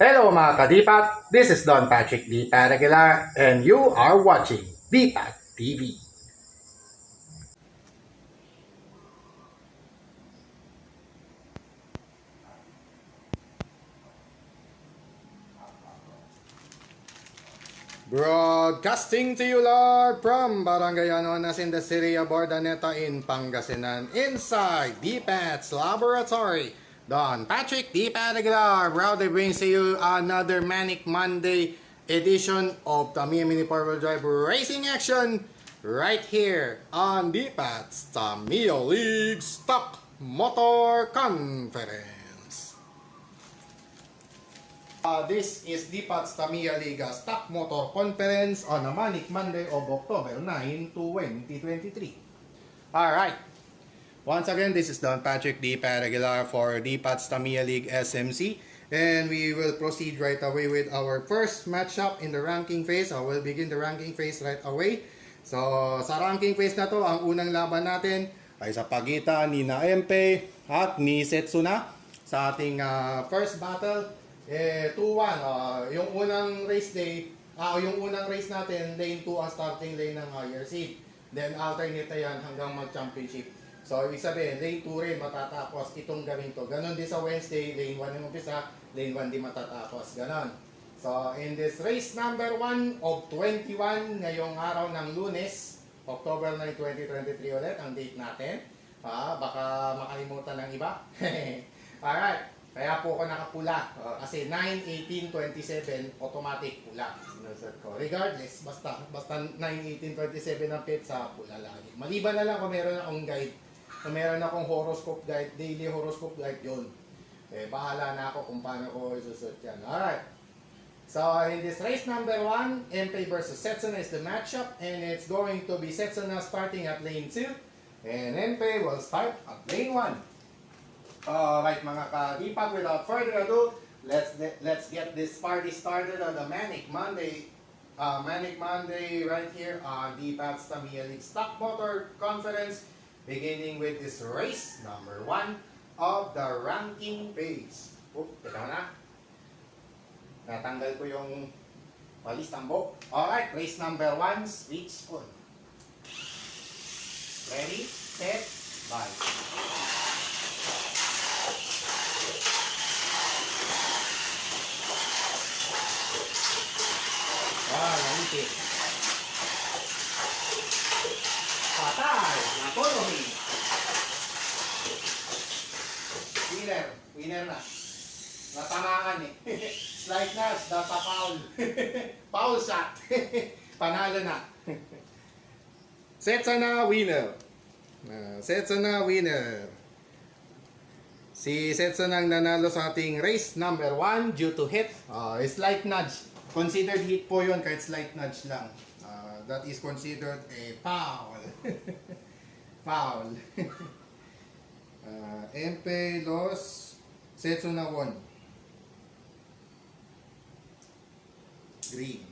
Hello mga kadipat, this is Don Patrick D. Paragular and you are watching Dipat TV. Broadcasting to you live from Barangay Anonas in the city of Bordaneta in Pangasinan inside DPAT's laboratory. Don Patrick D. Paragular proudly brings to you another Manic Monday edition of Tamiya Mini 4-Wheel Drive Racing Action right here on DPAT's Tamiya League Stock Motor Conference. This is DPAT's Tamiya Liga Stock Motor Conference on a Manic Monday of October 9, 2023. Alright, once again, this is Don Patrick D. Paragular for DPAT's Tamiya League SMC. And we will proceed right away with our first matchup in the ranking phase. I will begin the ranking phase right away. So, sa ranking phase na to, ang unang laban natin ay sa pagitan ni na MP at ni Setsuna sa ating first battle. 2-1, yung unang race day, yung unang race natin, lane 2 ang starting lane ng higher seed. Then alternate yan hanggang mag-championship. So, ibig sabihin, lane 2 rin matatapos itong gawin to. Ganon din sa Wednesday, lane 1 yung umpisa, lane 1 din matatapos. Ganon. So, in this race number 1 of 21, ngayong araw ng Lunes, October 9, 2023 ulit, ang date natin. Baka makalimutan ng iba. Alright. Kaya po ako nakapula. Kasi 9-18-27, automatic pula. Sinusot ko. Regardless, basta 9-18-27 ang petsa, pula lagi. Maliban na lang kung meron akong guide. Kung meron akong horoscope guide, daily horoscope guide, yun. Bahala na ako kung paano ko isusot yan. Alright. So, in this race number 1, MP versus Setsuna is the matchup. And it's going to be Setsuna starting at lane 2. And MP will start at lane 1. Alright mga kadipat, without further ado, let's get this party started on the Manic Monday right here on DPAT's Tamiya League Stock Motor Conference, beginning with this race number 1 of the ranking phase. Teka na. Natanggal ko yung walis tambo. Alright, race number 1, switch on. Ready, set, bye. Nanti. Patay. Natoloy. Winner na. Natamaan eh. Slide na, data foul. Foul shot. Panalo na. Setsuna winner. Setsuna winner. Si Setsuna ang nanalo sa ating race number 1 due to hit. Slight nudge. Considered hit po yun kahit slight nudge lang. That is considered a foul. Foul. MP loss. Setsuna won. Green.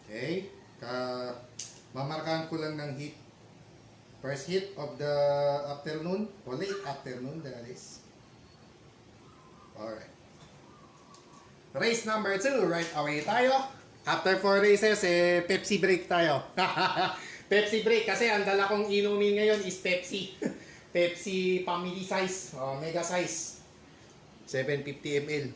Okay. Mamarkahan ko lang ng hit. First hit of the afternoon. O late afternoon, that is. Alright. Race number 2, right away tayo. After 4 races, Pepsi break tayo. Pepsi break kasi ang dala kong inumin ngayon is Pepsi. Pepsi family size, mega size. 750 ml.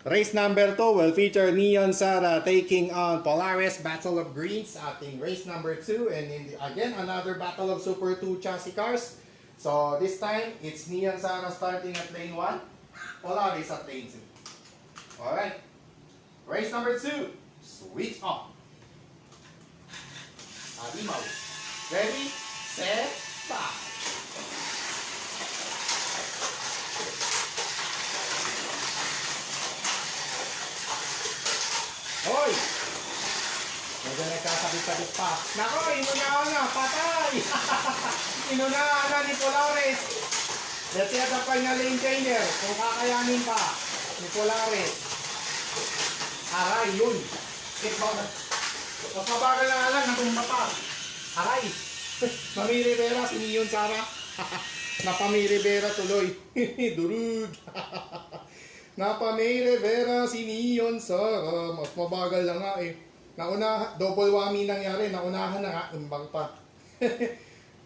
Race number 2 will feature Neon Sara taking on Polaris Battle of Greens, ating race number 2. And again, another Battle of Super 2 chassis cars. So this time, it's Neon Sara starting at lane 1. Polaris at lane 2. Alright. Race number 2. Switch on. Adimaw. Ready, set, bye. Hoy! Medyo nagkasabit-sabit pa. Nako, inunahan na. Patay! Inunahan na ni Polaris. Let's see at the final lane changer. Kung kakayanin pa ni Polaris. Aray, yun. Mas mabagal na lang, natumba pa. Aray. Mami Rivera, si Neon Sara. Napa-May Rivera tuloy. Durug. Napa-May Rivera si Neon Sara. Mas mabagal na nga eh. Double whammy nangyari. Naunahan na nga, imbang pa.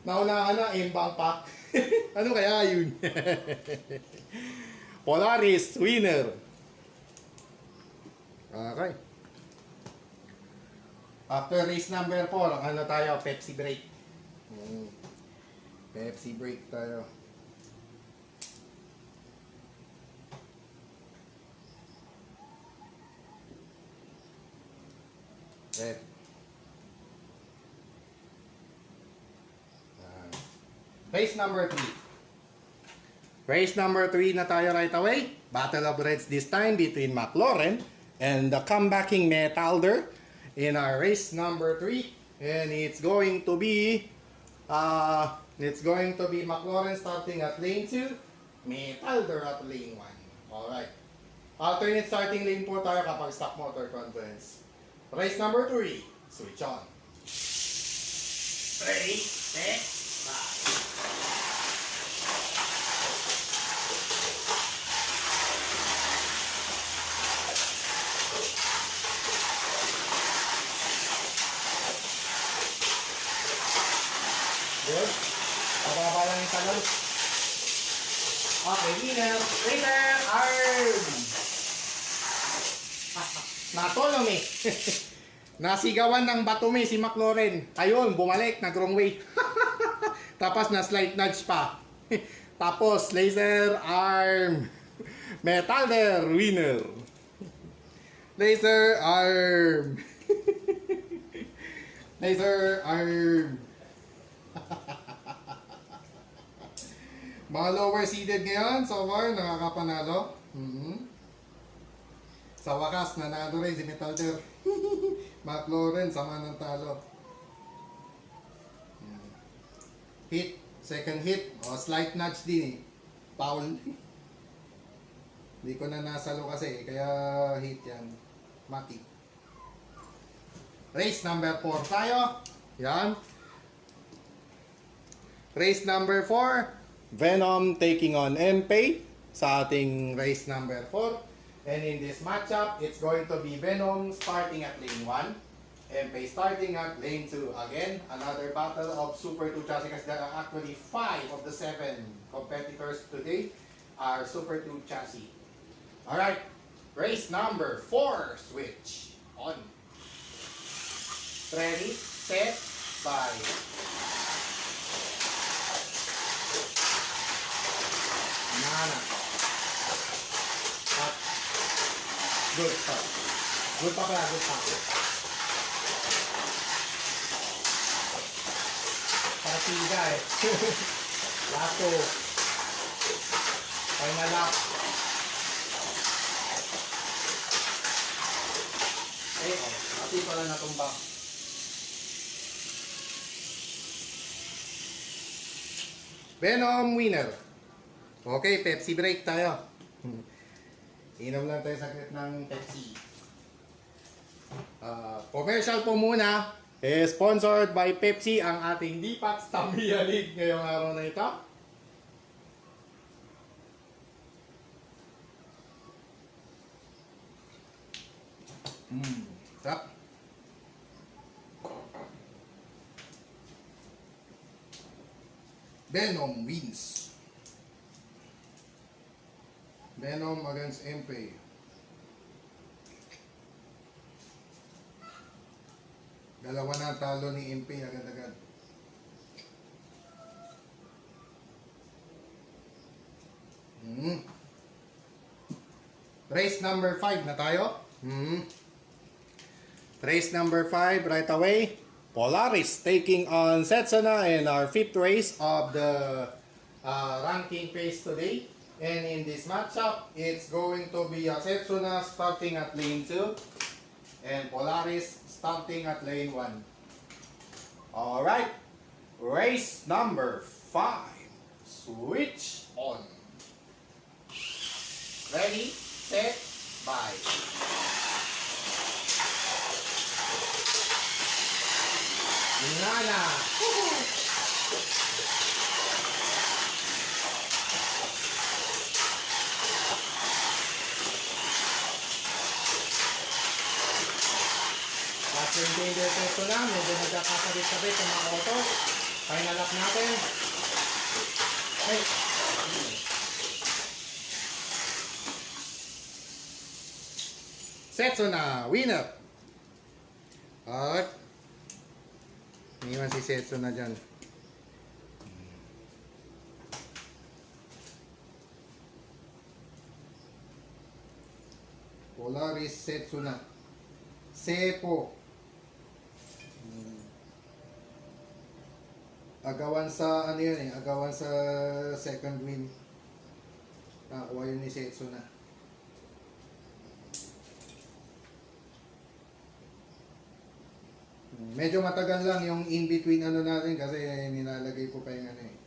Naunahan na, imbang pa. Ano kaya yun? Polaris, winner. Okay. After race number 4, ano tayo? Pepsi break. Pepsi break tayo. Race number 3. Race number 3 na tayo right away. Battle of Reds this time between McLaren and the comebacking Metalder in our race number 3. And it's going to be McLaren starting at lane 2, Metalder at lane 1. Alright. Alternate starting lane po tayo kapag stock motor conference. Race number 3, switch on. Ready, set, bye. Good. Pababa lang yung talon. Okay, winner, arm. Natulong eh. Nasigawan ng Batumi si McLaren. Ayun, bumalik, nag-wrong way. Tapos na slight nudge pa. Tapos, laser arm. Metalder, winner. Laser arm. Laser arm. Mga lower seeded ngayon, so far, nakakapanalo. Sa wakas, nanalo rin si Metalder. McLaren, sama ng talo. Hit, second hit, slight nudge din eh. Foul. Hindi ko na nasalo kasi, kaya hit yan. Mati. Race number 4 tayo. Yan. Race number 4, Venom taking on MP sa ating race number 4. And in this matchup, it's going to be Venom starting at lane 1, MP starting at lane 2. Again, another battle of Super 2 chassis because there are actually 5 of the 7 competitors today are Super 2 chassis. Alright, race number 4, switch on. Ready, set, bye. Nana. Up. Good start. Good pa pala, good pa. Partida eh. Last two. Final lap. Pati pala natumba. Venom winner. Okay, Pepsi break tayo. Inom lang tayo saglit ng Pepsi. Commercial po muna. Sponsored by Pepsi ang ating D-Pats Tamiya League ngayong araw na ito. Sarap. Venom wins. Venom against MP. Dalawa na talo ni MP agad-agad. Race number 5 na tayo. Race number 5 right away. Polaris taking on Setsuna in our 5th race of the ranking phase today. And in this matchup, it's going to be Setsuna starting at lane 2 and Polaris starting at lane 1. Alright, race number 5. Switch on. Ready, set, bye. Nana. endanger section na. Medyo nagkakasabit-sabit yung mga auto. Final lap natin. Hey. Setsuna, winner. Alright. Iniwan si Setsuna dyan. Polaris Setsuna. Sepo. Agawan sa ano yun eh, agawan sa second win. Nakakuha yun ni Setsuna. Medyo matagal lang yung in-between ano natin kasi nilalagay ko pa yung ano eh.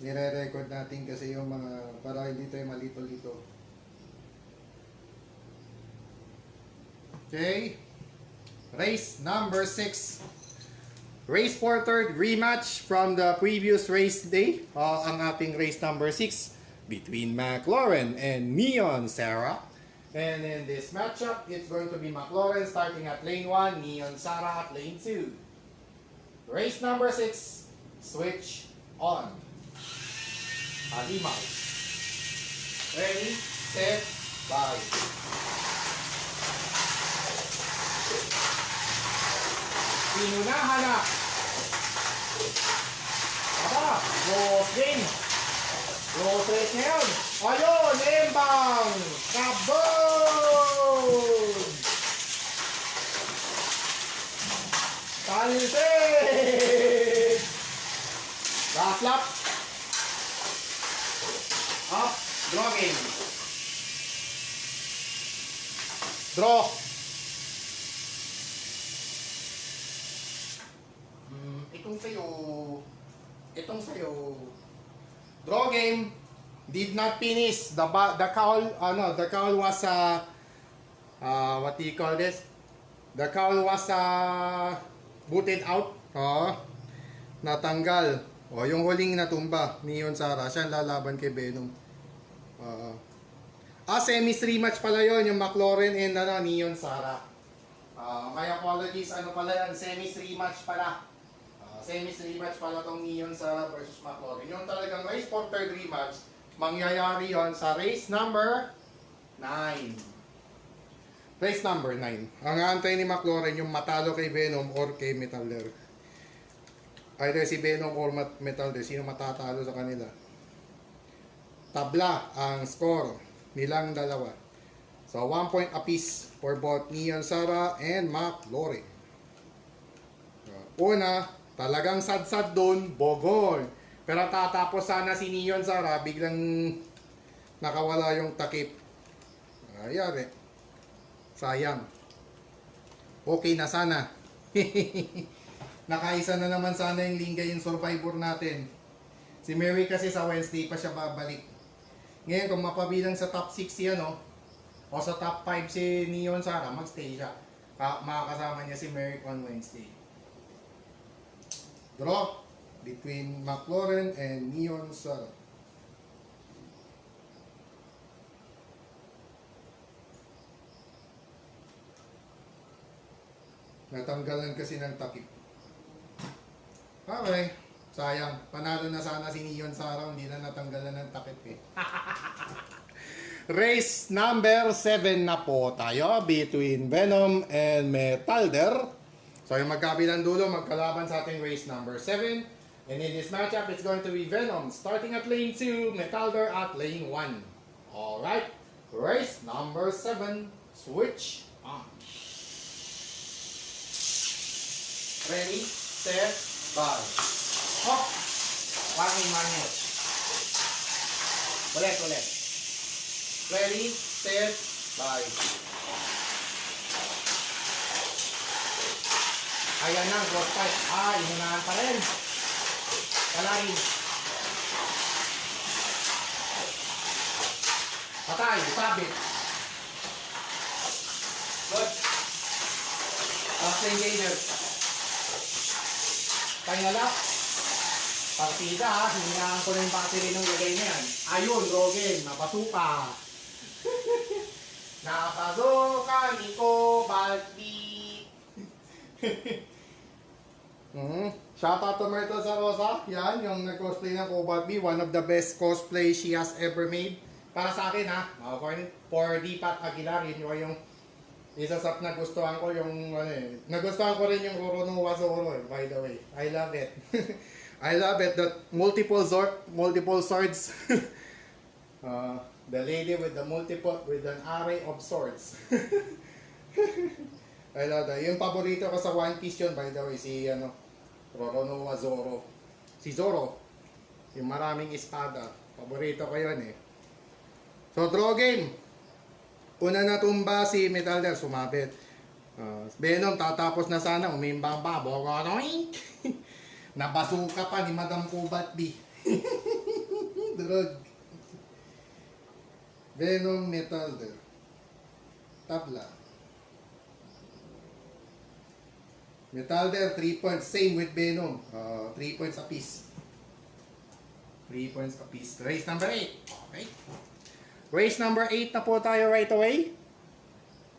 Nire-record natin kasi yung mga para hindi tayo malito-lito. Okay. Race number 6. Race for third rematch from the previous race day. Ang ating race number 6 between McLaren and Neon Sarah. And in this matchup, it's going to be McLaren starting at lane 1, Neon Sarah at lane 2. Race number 6, switch on. Halimaw. Ready, set, bye. Pinunahan na. Aba, close game. Close race ngayon. Ayun, Embang. Kaboom! Talsik! Last lap. Up, draw game. Draw. Itong sa'yo. Itong sa'yo. Draw game. Did not finish. The cowl was what do you call this? The cowl was booted out. Natanggal. Yung huling natumba ni Neon Sarah, siya lalaban kay Venom. Semis rematch pala yon yung McLaren and Neon Sarah. My apologies, ano pala yan, semis rematch pala. Semis rematch pala tong Neon Sarah versus McLaren. Yung talagang race for third rematch, mangyayari yon sa race number 9. Race number 9. Ang aantay ni McLaren yung matalo kay Venom or kay Metalder. Either si Venom or Metalder, sino matatalo sa kanila. Tabla ang score nilang dalawa. So 1 point apiece for both Neon Sarah and McLaren. Una, talagang sad-sad doon, Bogon. Pero tatapos sana si Neon Sarah, biglang nakawala yung takip. Ayari. Sayang. Okay na sana. Nakaisa na naman sana yung Lingay yung survivor natin. Si Mary kasi sa Wednesday pa siya babalik. Ngayon kung mapabilang sa top 6 yan o sa top 5 si Neon Sarah, magstay siya. Makakasama niya si Mary on Wednesday. Draw between McLaren and Neon Sarah. Natanggalan kasi ng takip. Okay. Sayang. Panalo na sana si Neon Sarah. Hindi na natanggalan ng takip eh. Race number 7 na po tayo between Venom and Metalder. So yung magkabilang dulo, magkalaban sa ating race number 7. And in this matchup, it's going to be Venom starting at lane 2, Metalder at lane 1. Alright, race number 7, switch on. Ready, set, bye. Hop, wanging manual. Ulit. Ready, set, bye. Ayan na, cross fight. Inunahan pa rin. Kalahin. Patay, sabit. Good. Last engager. Final up. Partida ha, hinihingaan ko na yung battery ng lagay na yan. Ayun, Rogen, napasuka. Napasuka, Nico, Balti. Shoutout to Myrtle Zarosa. Yan, yung nag-cosplay ng Cobalt B. One of the best cosplay she has ever made. Para sa akin ha, for Dipat Aguilar, yun yung isa sa nagustuhan ko yung nagustuhan ko rin yung Roronoa Zoro, by the way. I love it. I love it that multiple swords. The lady with with an array of swords. I love that. Yung paborito ko sa One Piece yun, by the way, si Roronoa Zoro. Si Zoro, yung maraming espada. Paborito ko yun eh. So, draw game. Una na tumba si Metalder, sumabit. Venom, tatapos na sana, umimbang pa. Bogoroink! Nabasuka pa ni Madam Cobalt B. Drug. Venom, Metalder. Tabla. Metalder, 3 points. Same with Venom. 3 points apiece. 3 points apiece. Race number 8. Okay. Race number 8 na po tayo right away.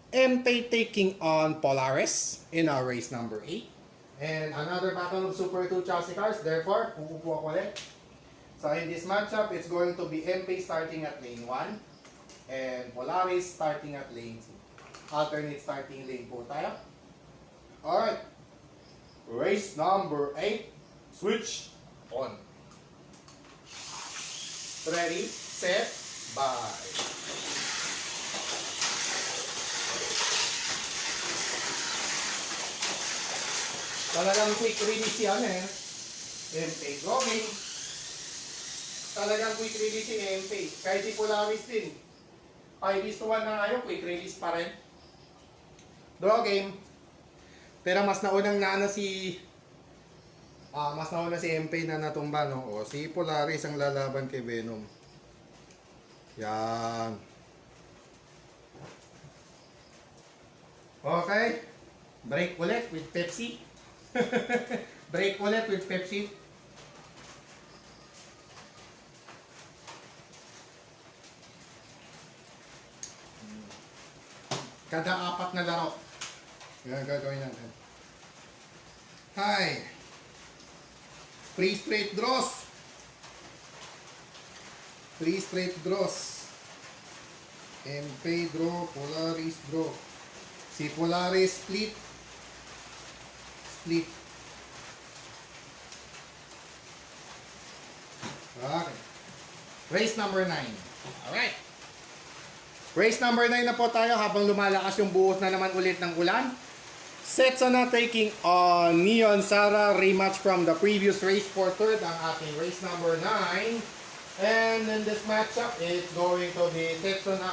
MP taking on Polaris in our race number 8. And another battle of Super 2 chassis cars. Therefore, uupo ako ulit. So in this matchup, it's going to be MP starting at lane 1. And Polaris starting at lane 2. Alternate starting lane po tayo. Alright. Race number 8. Switch on. Ready, set, bye. Talagang quick release yan eh. MP. Drawing. Talagang quick release yung MP. Kahit si Polaris din. 5:1 na ngayon, quick release pa rin. Draw game. Pero mas naunang mas nauna si MP na natumba, no? O, si Polaris ang lalaban kay Venom. Yan. Okay. Break ulit with Pepsi. Break ulit with Pepsi. Kada 4 na laro. Yan gagawin natin. Hi. Free straight draws. Free straight draws. MP draw, Polaris draw. Si Polaris split. Split. Okay. Race number 9. Alright. Race number 9 na po tayo habang lumalakas yung buhos na naman ulit ng ulan. Setsuna taking on Neon Sara, rematch from the previous race for third, ang ating race number 9. And in this matchup, it's going to be Setsuna,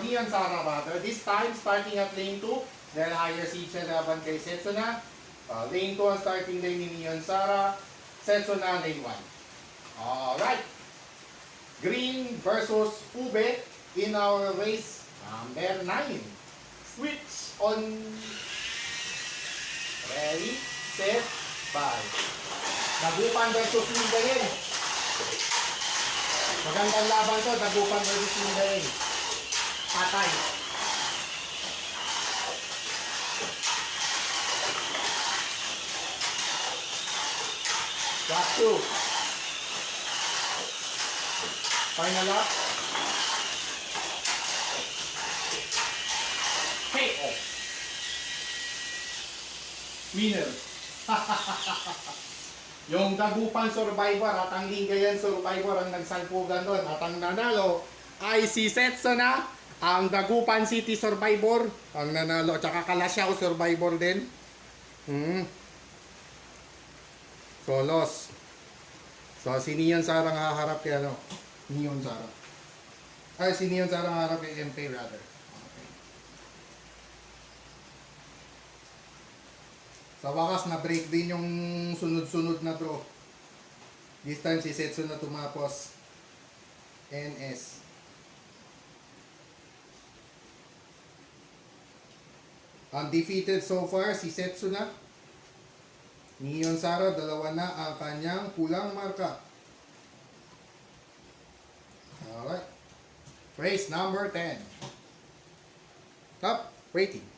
Neon Sara rather. This time, starting at lane 2, dahil higher seed siya laban kay Setsuna. Lane 2 ang starting lane ni Neon Sara, Setsuna lane 1. Alright. Green versus Ube in our race number 9. Switch on. Ready, set, bye. Dagupan versus Lindayen. Magandang laban to, Dagupan versus Lindayen. Patay. Got 2. Final up. KO. Winner. Yung Dagupan Survivor at ang Lingayen Survivor ang nagsalpugan doon. At ang nanalo ay si Setsuna, ang Dagupan City Survivor. Ang nanalo. Tsaka Kalasyaw Survivor din. Solos. So si Neon Sara ang haharap kay Neon Sara. Si Neon Sara ang haharap kay MP rather. Sa wakas, na-break din yung sunod-sunod na draw. This time, si Setsuna tumapos. NS. Undefeated so far, si Setsuna. Neon Sara, 2 na ang kanyang kulang marka. Alright. Race number 10. Top rating.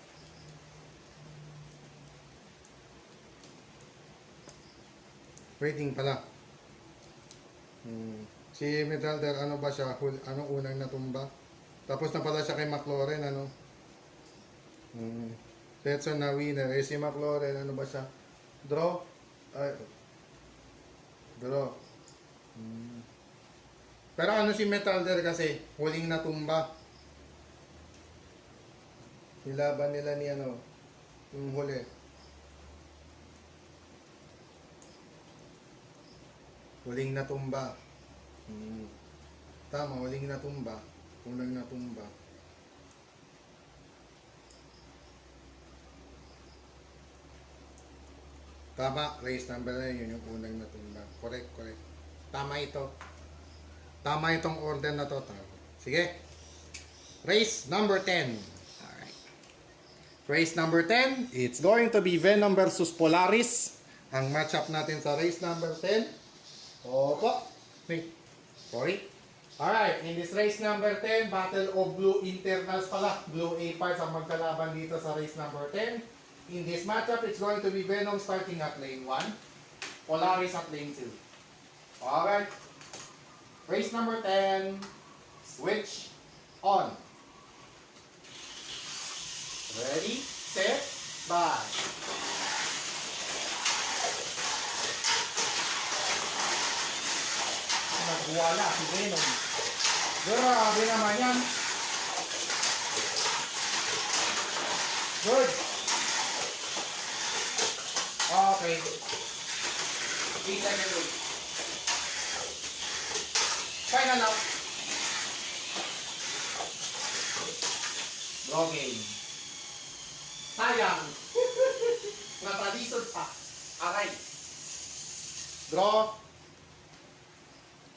Waiting pala. Si Metalder, ano ba siya? Anong unang natumba? Tapos na pala siya kay McLaurin, ano? Tetson na winner. Eh, si McLaurin, ano ba siya? Draw? Ay, draw. Pero ano si Metalder kasi, huling natumba. Nilaban nila ni ano, yung huli. Huling natumba. Tama, huling natumba. Unang natumba. Tama, race number na yun yung unang natumba. Correct, correct. Tama ito. Tama itong order na to. Tama. Sige. Race number 10. Alright. Race number 10, it's going to be Venom versus Polaris. Ang matchup natin sa race number 10. Opo. Wait. Sorry. Alright, in this race number 10, Battle of Blue Internals pala. Blue A parts ang magkalaban dito sa race number 10. In this matchup, it's going to be Venom starting at lane 1. Polaris at lane 2. Alright. Race number 10. Switch on. Ready, set, bye. Nagwala si Venom. Grabe naman yan. Good. Okay. 8 second wait. Final out. Draw game. Sayang. Natalisod pa. Aray. Draw.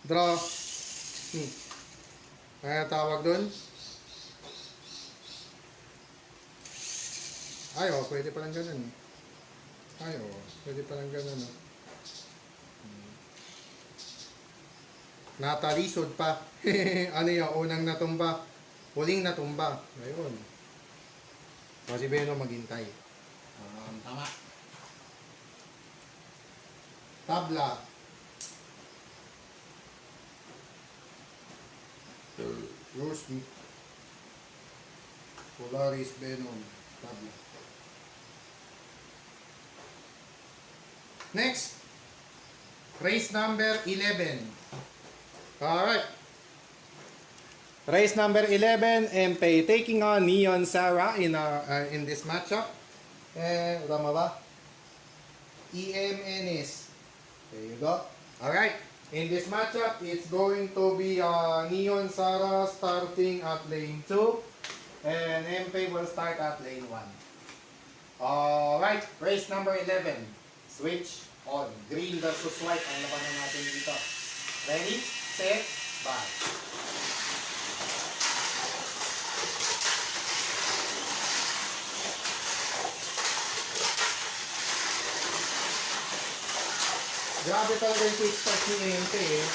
Draw. Kaya tawag dun. Ay, oh, pwede palang ganun. Ay, oh, pwede palang ganun. Oh. Natalisod pa. Ano yung unang natumba? Huling natumba. Ayun. So, si Beno maghintay. Tama. Tabla. Rosby. Polaris, Venom. Tabla. Next. Race number 11. Alright. Race number 11, MP taking on Neon Sarah in this matchup. Tama ba? EMNS. There you go. Alright. In this matchup, it's going to be Neon Sarah starting at lane 2. And MP will start at lane 1. Alright. Race number 11. Switch on. Green versus white ang labanan natin dito. Ready, set, bye. Grabe talaga yung quick start ni EMP eh.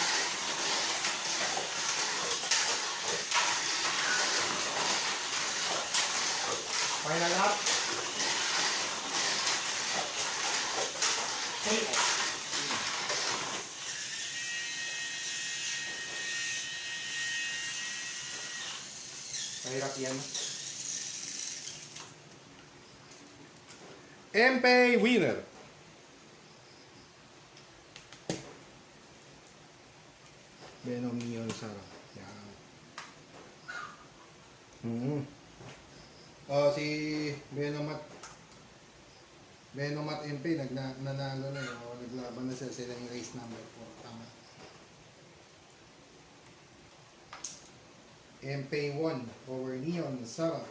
Final lap. KO. Mahirap yan. MP winner. Venom Neon Sarah. Yan. Si Venom at MP nanalo na yun. Naglaban na sila yung race number 4. Tama. MP won over Neon Sarah.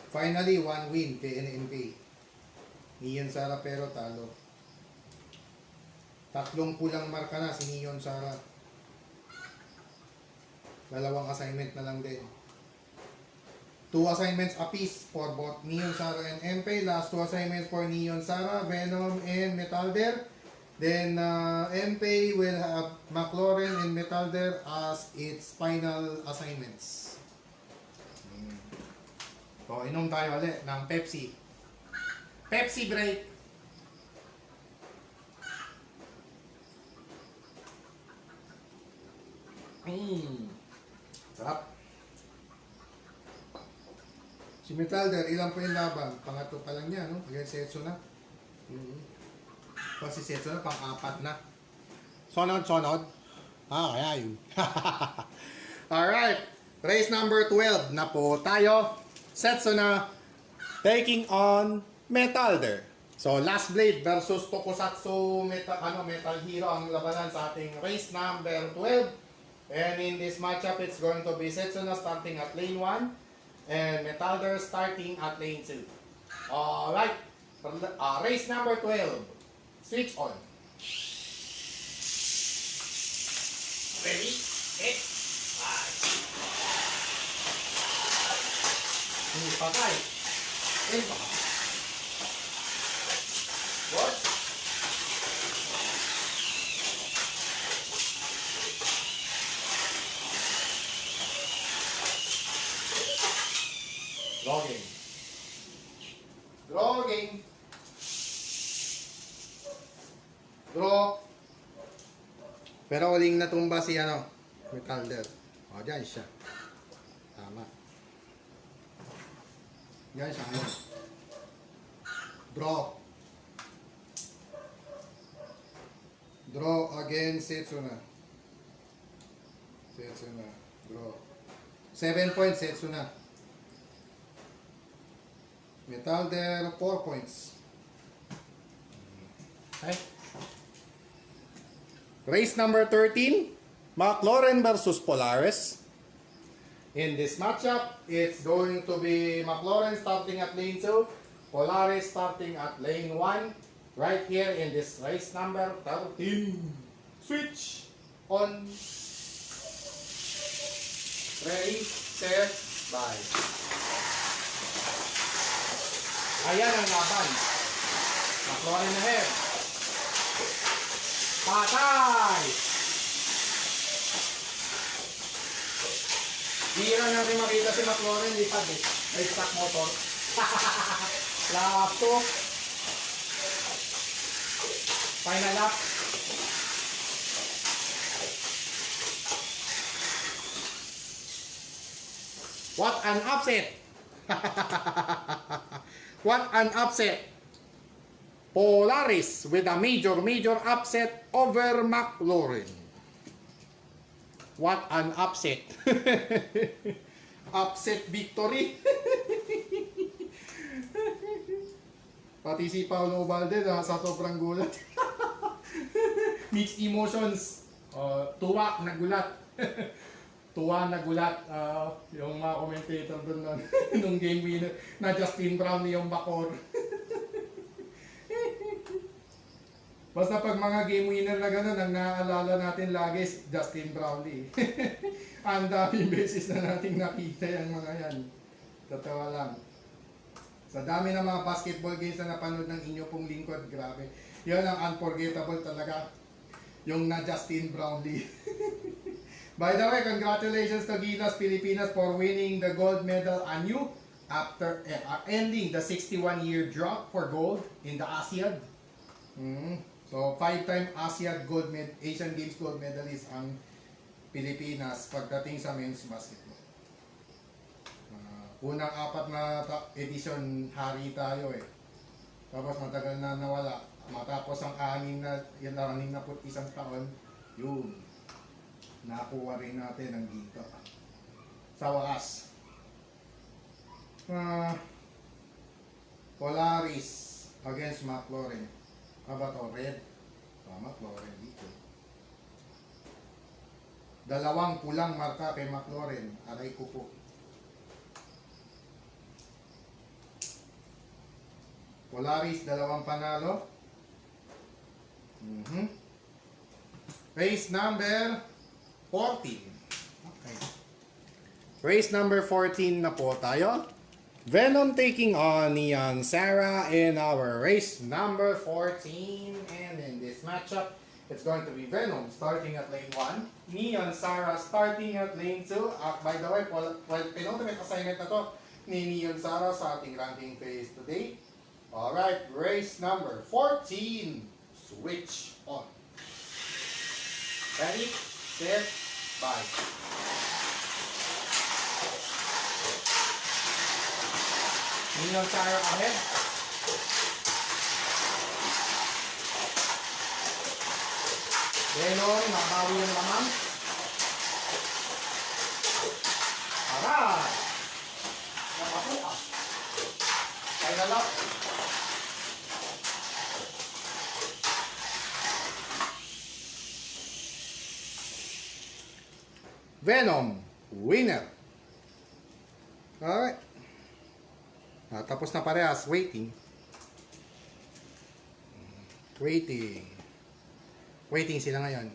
Finally, one win kay NMP. Neon Sarah pero talo. 3 pulang marka na si Neon Sarah. 2 assignment na lang din. 2 assignments apiece for both Neon Sarah and MP. Last 2 assignments for Neon Sarah, Venom, and Metalder. Then MP will have McLaurin and Metalder as its final assignments. So, inom tayo ulit ng Pepsi. Pepsi break. Sarap. Si Metalder, ilan po yung laban? Pangatlo pa lang niya, no? Against Setso na. Kasi Setso na, pang-apat na. Sonod. Kaya yun. Alright. Race number 12 na po tayo. Setso na taking on Metalder. So, Last Blade versus Tokusatsu Metal Hero ang labanan sa ating race number 12. And in this matchup, it's going to be Setsuna starting at lane 1 and Metalder starting at lane 2. Alright, race number 12. Switch on. Ready? Hit. Patay. What? Draw game. Draw. Pero uling natumba si Metalder. Dyan siya. Tama. Dyan siya. Draw. Draw against Setsuna. Draw. 7 points Setsuna. Metalder 4 points. Okay. Race number 13, McLaren versus Polaris. In this matchup, it's going to be McLaren starting at lane 2, Polaris starting at lane 1. Right here in this race number 13. Switch on. Ready, set, bye. Ayan ang laban. McLaren ahead. Patay! Bira natin makita si McLaren, lipad eh. May stock motor. Lap 2. Final lap. What an upset! What an upset! Polaris with a major upset over McLaren. What an upset! Upset victory! Pati si Paulo Ubalde sa sobrang gulat. Mixed emotions. Tuwa, nagulat. Tuwa, nagulat. Yung mga commentator doon nung game winner na Justin Brown yung bakor. Basta pag mga game winner na gano'n, ang naaalala natin lagi Justin Brownlee. Ang daming beses na nating nakita yung mga yan. Totoo lang. Sa dami ng mga basketball games na napanood ng inyo pong lingkod, grabe. Yan ang unforgettable talaga. Yung na Justin Brownlee. By the way, congratulations to Gilas Pilipinas for winning the gold medal anew after ending the 61-year drought for gold in the ASEAN. So, 5-time ASEAN Asian Games gold medalist ang Pilipinas pagdating sa men's basketball. Unang 4 na edition, hari tayo eh. Tapos matagal na nawala. Matapos ang 61 taon, yun. Nakuha rin natin ang dito. Sa wakas. Polaris against McLaren. Aba to, red. McLaren dito. Dalawang pulang marka kay McLaren. Aray ko po. Polaris, dalawang panalo. Race number 14. Okay. Race number 14 na po tayo. Venom taking on Neon Sarah in our race number 14. And in this matchup, it's going to be Venom starting at lane 1. Neon Sarah starting at lane 2. By the way, penultimate assignment na to ni Neon Sarah sa ating ranking phase today. Alright, race number 14. Switch on. Ready, set, bye. Neon Sara ahead. Venom, nakabawi yung laman. Alright. Nakapuka. Final up. Venom, winner. Alright. Tapos na parehas. Waiting. Waiting sila ngayon.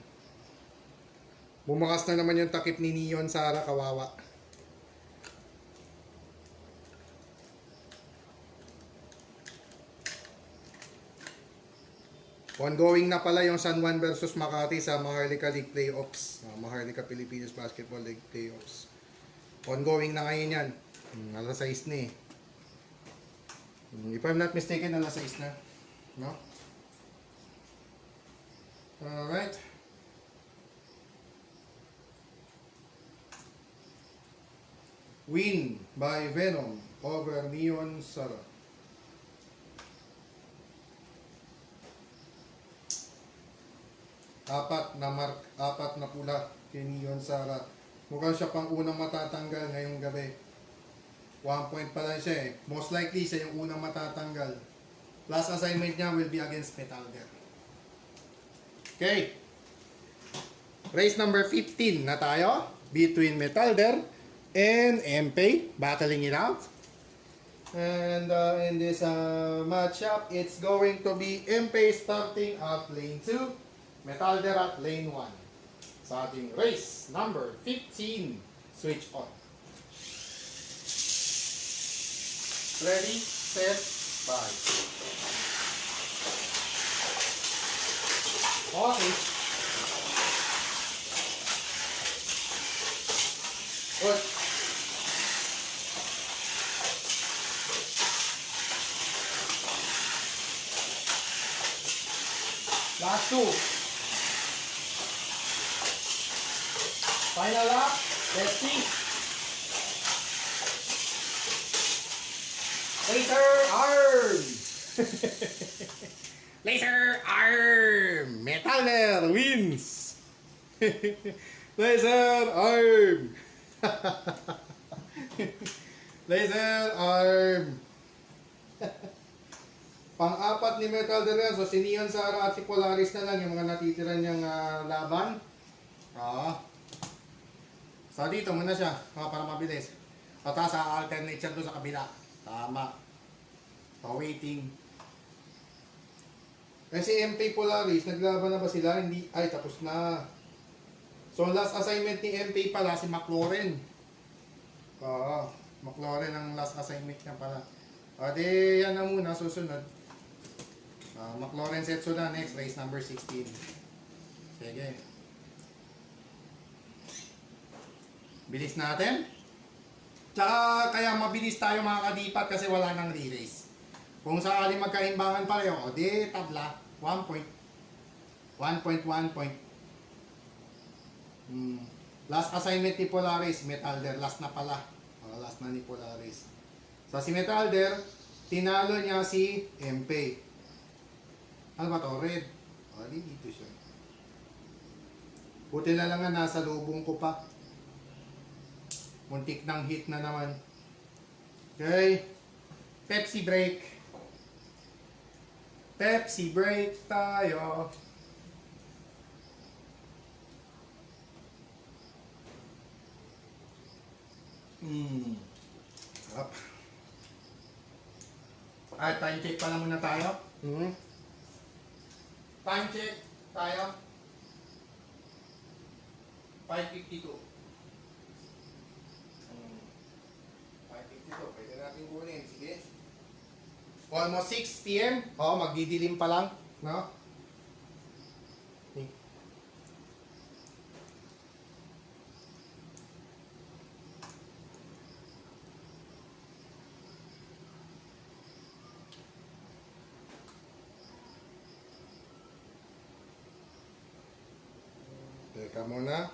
Bumukas na naman yung takip ni Neon Sara, kawawa. Ongoing na pala yung San Juan versus Makati sa Maharlika League Playoffs. Maharlika Pilipinas Basketball League Playoffs. Ongoing na ngayon yan. Alas 6 na eh. If I'm not mistaken, alas 6 na. No? Alright. Win by Venom over Neon Sara. Apat na pula kay Neon Sara. Mukhang siya pang unang matatanggal ngayong gabi. 1 point pa lang siya eh. Most likely siya yung unang matatanggal. Last assignment niya will be against Metalder. Okay. Race number 15 na tayo. Between Metalder and MP. Battling it out. And in this matchup, it's going to be MP starting at lane 2. Metalder at lane 1. Sa ating race number 15. Switch on. Ready, set, bye. Okay. Good. Last 2. Final up. Let's see. Laser arm. Laser arm. Metalder wins. Laser arm. Laser arm. Pang-apat ni Metalder yan. So si Neon Sara at si Polaris na lang yung mga natitira niyang laban. So dito muna siya para mabilis. Tapos alternate siya doon sa kabila. Tama. So waiting. Kasi MP Polaris, naglaban na ba sila? Hindi. Ay, tapos na. So last assignment ni MP pala si McLaurin. McLaurin ang last assignment niya pala. Di yan na muna, susunod. McLaurin Setsu na next, race number 16. Sige. Bilis natin. Tsaka kaya mabilis tayo mga kadipat kasi wala nang re-race. Kung sakali magkaimbangan pareho, di tabla. 1 point. 1.1 point. Last assignment ni Polaris, Metalder. Last na pala. Last na ni Polaris. So si Metalder, tinalo niya si MP. Ano ba to? Red. Di dito siya. Buti na lang nga nasa lubong ko pa. Muntik ng hit na naman. Okay. Pepsi break. Pepsi break tayo. Up. Time check pala muna tayo. Time check tayo. 5:52. 5:52. Pwede natin kunin. Sige. Almost 6 PM. Magdidilim pa lang. No? Teka muna.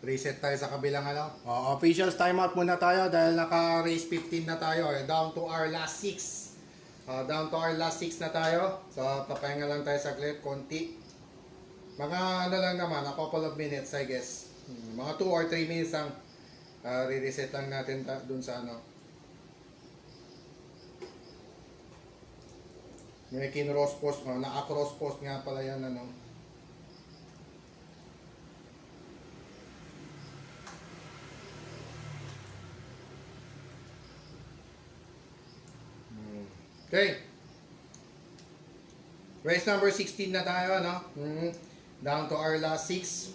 Reset tayo sa kabilang ano. Officials timeout muna tayo dahil naka-race 15 na tayo. Down to our last 6. Down to our last 6 na tayo. So, papahinga lang tayo saglit, konti. Mga ano lang naman, a couple of minutes I guess. Mga 2 or 3 minutes lang. Re-reset lang natin dun sa ano. May kin-cross post, naka-cross post nga pala yan ano. Okay. Race number 16 na tayo, no? Down to our last 6.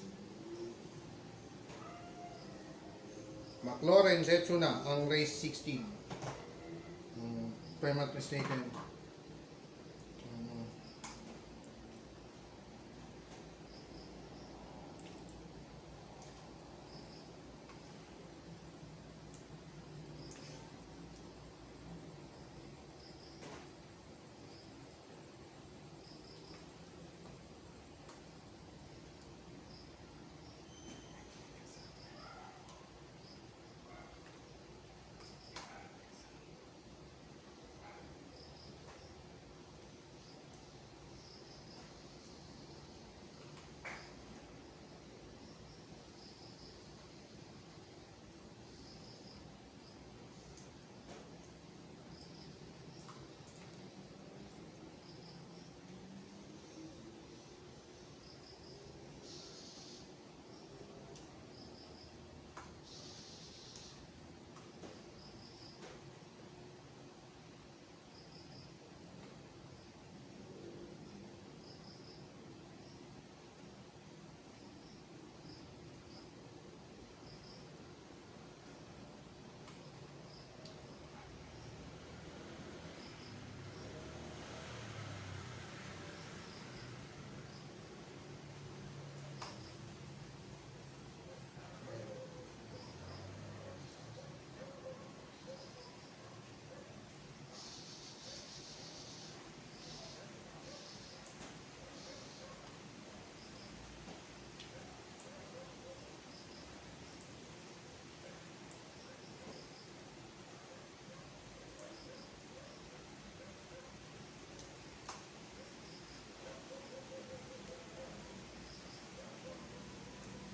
McLaren Setsuna ang race 16. If I'm not mistaken.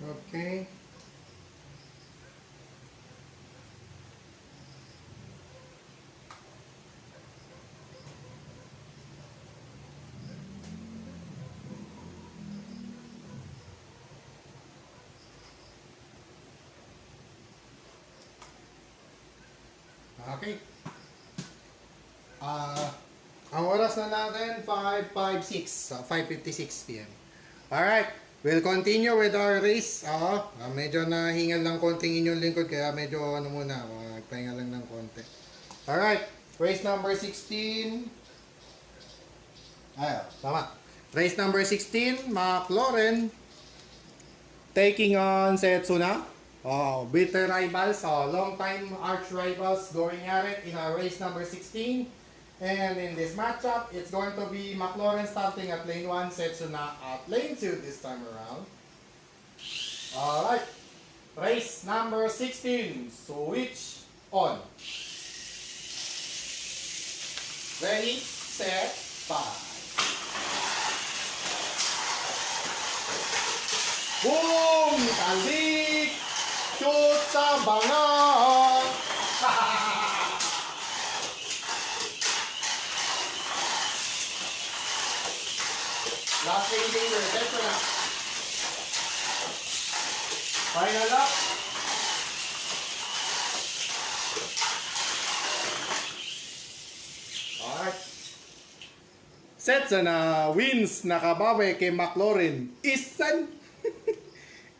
Okay. Okay. Ang oras na natin 5:56 p.m. Alright. We'll continue with our race. Medyo nahingal lang konting inyong lingkod kaya medyo ano muna, magpahinga lang ng konti. Alright. Race number 16. Tama. Race number 16, McLaren taking on Setsuna. Bitter rivals, long time arch rivals going at it in our race number 16. And in this matchup, it's going to be McLaren starting at lane 1, Setsuna at lane 2 this time around. Alright, race number 16, switch on. Ready, set, 5. Boom! Talbik! Shoot sa bangang! Last lane danger, Setsuna. Final lap. Alright. Setsuna wins, nakabawi kay McLaren. Isan!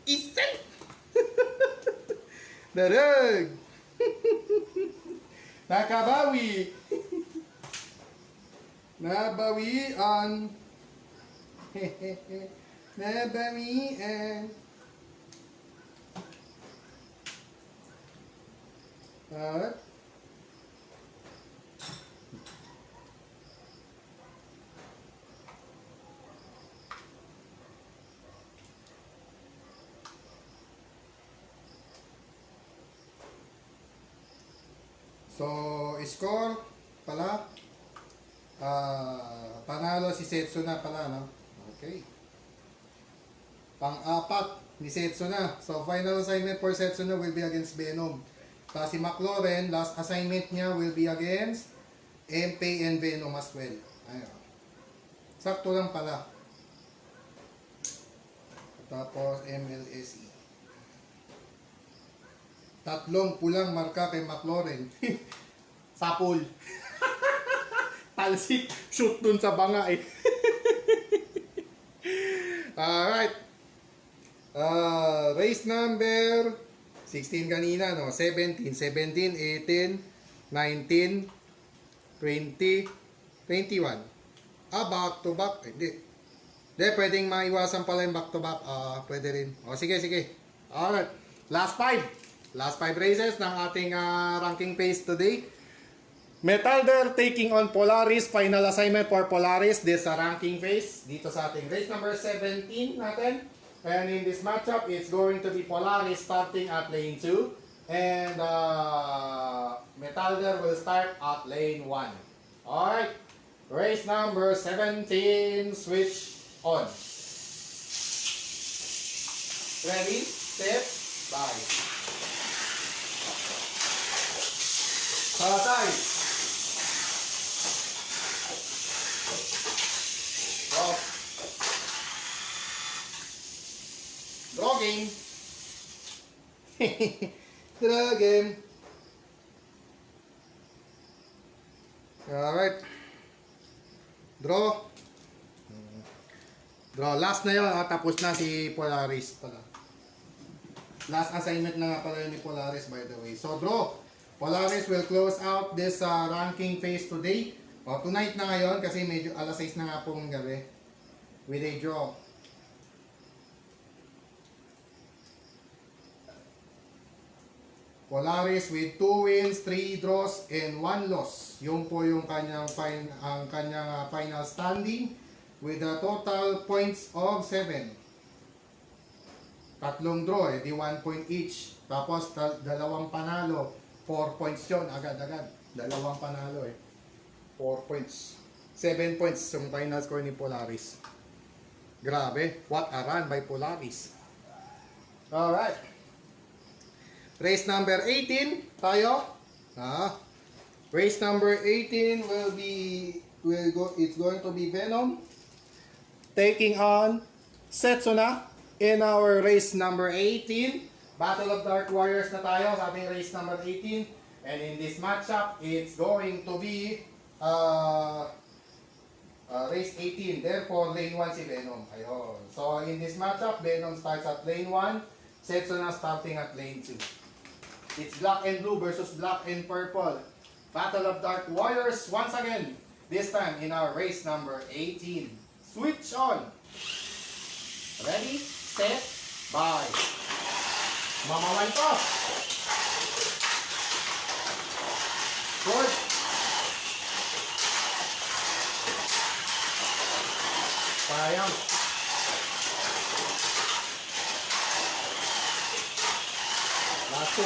Isan! Darag! Nakabawi! Nabawian! Nabawian! Alright. So, score pala. Panalo si Setsuna pala, no? Okay. Pang-apat ni Setsuna. So, final assignment for Setsuna will be against Venom. Tapos si McLaurin, last assignment niya will be against MP and Venom as well. Ayun. Sakto lang pala. Tapos MLSE. Tatlong pulang marka kay McLaurin. Sapul. Talsik. Shoot dun sa banga eh. Alright. Race number 16 kanina, no? 17, 18, 19, 20, 21. Back to back. Hindi. Hindi, pwedeng maiwasan pala yung back to back. Pwede rin. Sige, sige. Alright. Last 5. Last 5 races ng ating ranking pace today. Metalder taking on Polaris. Final assignment for Polaris. This ranking phase. Dito sa ating race number 17 natin. And in this matchup, it's going to be Polaris starting at lane 2. And Metalder will start at lane 1. Alright. Race number 17. Switch on. Ready? Set? Bye. Patay. Off. Draw game. Draw game. Alright. Draw. Draw. Last na yun. Tapos na si Polaris pala. Last assignment na nga pala yun ni Polaris, by the way. So, draw. Polaris will close out this ranking phase today. Tonight na ngayon kasi medyo alas 6 na nga pong gabi. With a draw. Polaris with 2 wins, 3 draws, and 1 loss. Yung po yung kanyang final standing with a total points of 7. Tatlong draw, di 1 point each. Tapos dalawang panalo, 4 points yun, agad-agad. Dalawang panalo 4 points. 7 points yung final score ni Polaris. Grabe, what a run by Polaris. Alright. Race number 18 tayo. Race number 18 it's going to be Venom taking on Setsuna in our race number 18. Battle of Dark Warriors na tayo sa ating race number 18. And in this matchup, it's going to be race 18. Therefore, lane 1 si Venom. Ayun. So, in this matchup, Venom starts at lane 1. Setsuna starting at lane 2. It's black and blue versus black and purple. Battle of Dark Warriors once again. This time in our race number 18. Switch on. Ready, set, bye. Mamawan to. Good. Sayang. Last 2.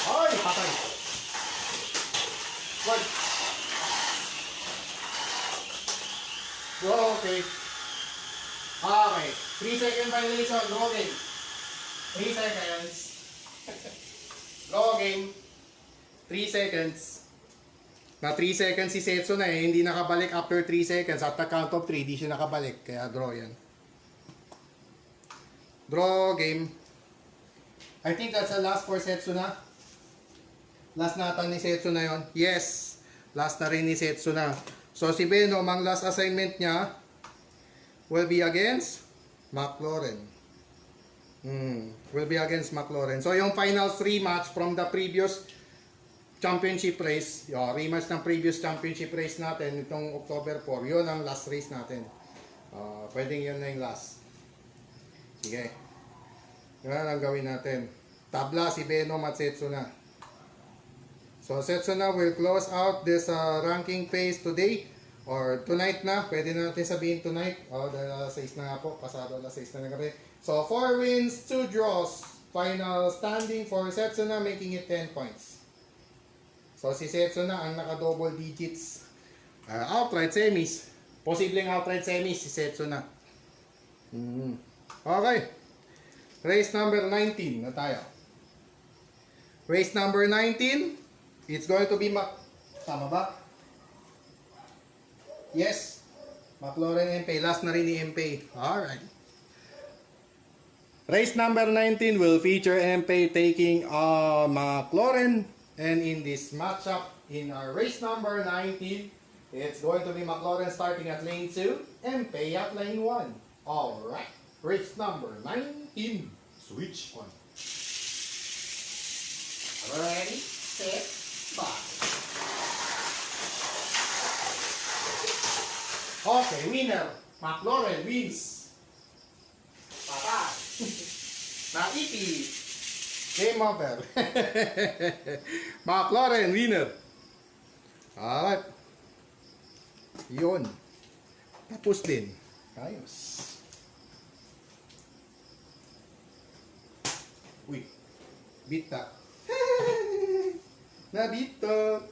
Ay, patay. Good. Okay. Okay. 3 second violation. Draw game. 3 seconds. Draw game. 3 seconds. Na 3 seconds si Setsuna hindi nakabalik after 3 seconds. At the count of 3, di siya nakabalik. Kaya draw yan. Draw game. I think that's the last for Setsuna. Last nata ni Setsuna yon. Yes. Last na rin ni Setsuna. So si Venom, ang last assignment niya will be against McLaurin. Will be against McLaurin. So yung final 3 match from the previous championship race, rematch ng previous championship race natin itong October 4, yun ang last race natin. Pwedeng yun na yung last. Sige. Yun ang gawin natin. Tabla si Venom at Setsuna. So Setsuna will close out this ranking phase today or tonight na. Pwede na natin sabihin tonight. Dahil alas 6 na nga po. Pasado alas 6 na gabi. So 4 wins, 2 draws. final standing for Setsuna, making it 10 points. So si Setsuna ang naka-double digits. Outright semis. Posibleng outright semis si Setsuna. Okay. Race number 19 na tayo. Race number 19, it's going to be tama ba? Yes. McLaren MP. Last na rin ni MP. Alright. Race number 19 will feature MP taking McLaren. And in this matchup, in our race number 19, it's going to be McLaren starting at lane 2, MP at lane 1. Alright. Race number 19. Switch on. Ready, set, start. Okay, winner. McLaren wins. Patay. Naipit. Game over. McLaren winner. Alright. Yun. Tapos din. Ayos. Uy. Bita. Nabito.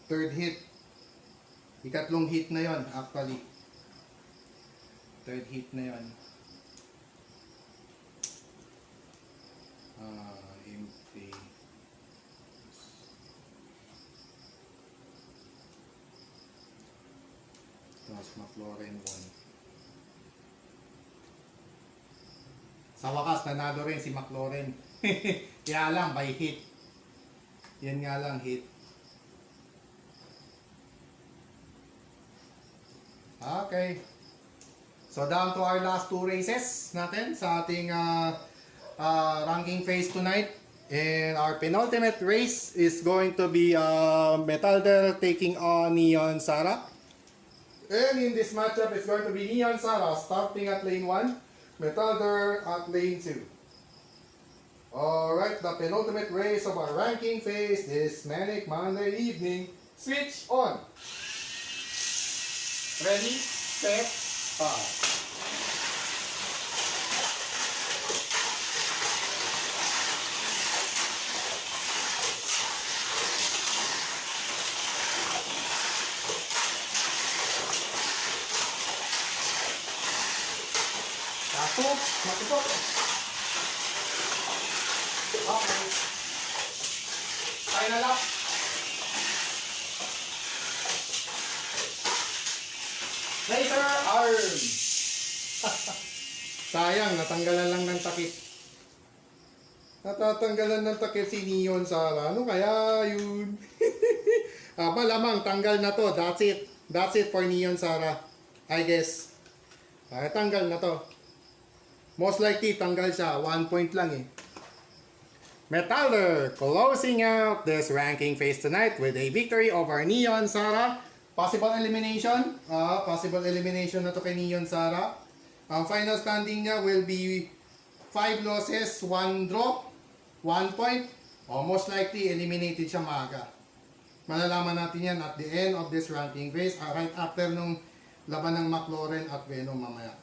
Third hit. Ikatlong hit na yon actually. Third hit na yon. Empty. Tapos McLaren 1. Sa wakas, nanalo rin si McLaren. Kaya lang, by hit. Yan nga lang, hit. Okay. So, down to our last two races natin sa ating ranking phase tonight. And our penultimate race is going to be Metalder taking on Neon Sara. And in this matchup, it's going to be Neon Sara starting at lane 1. Metalder at lane 2. Alright, the penultimate race of our ranking phase this Manic Monday evening. Switch on. Ready, set, start. Matupok. Okay. Final up. Laser arm. Sayang, natanggalan lang ng takip. Natatanggalan ng takip si Neon Sara. Ano kaya yun? Malamang tanggal na to. That's it. That's it for Neon Sara. I guess. Tanggal na to. Most likely, tanggal siya. 1 point lang eh. Metalder closing out this ranking phase tonight with a victory over Neon Sara. Possible elimination. Possible elimination na to kay Neon Sara. Ang final standing niya will be 5 losses, 1 draw, 1 point. Most likely, eliminated siya maaga. Malalaman natin yan at the end of this ranking phase. Right after nung laban ng McLaren at Venom mamaya.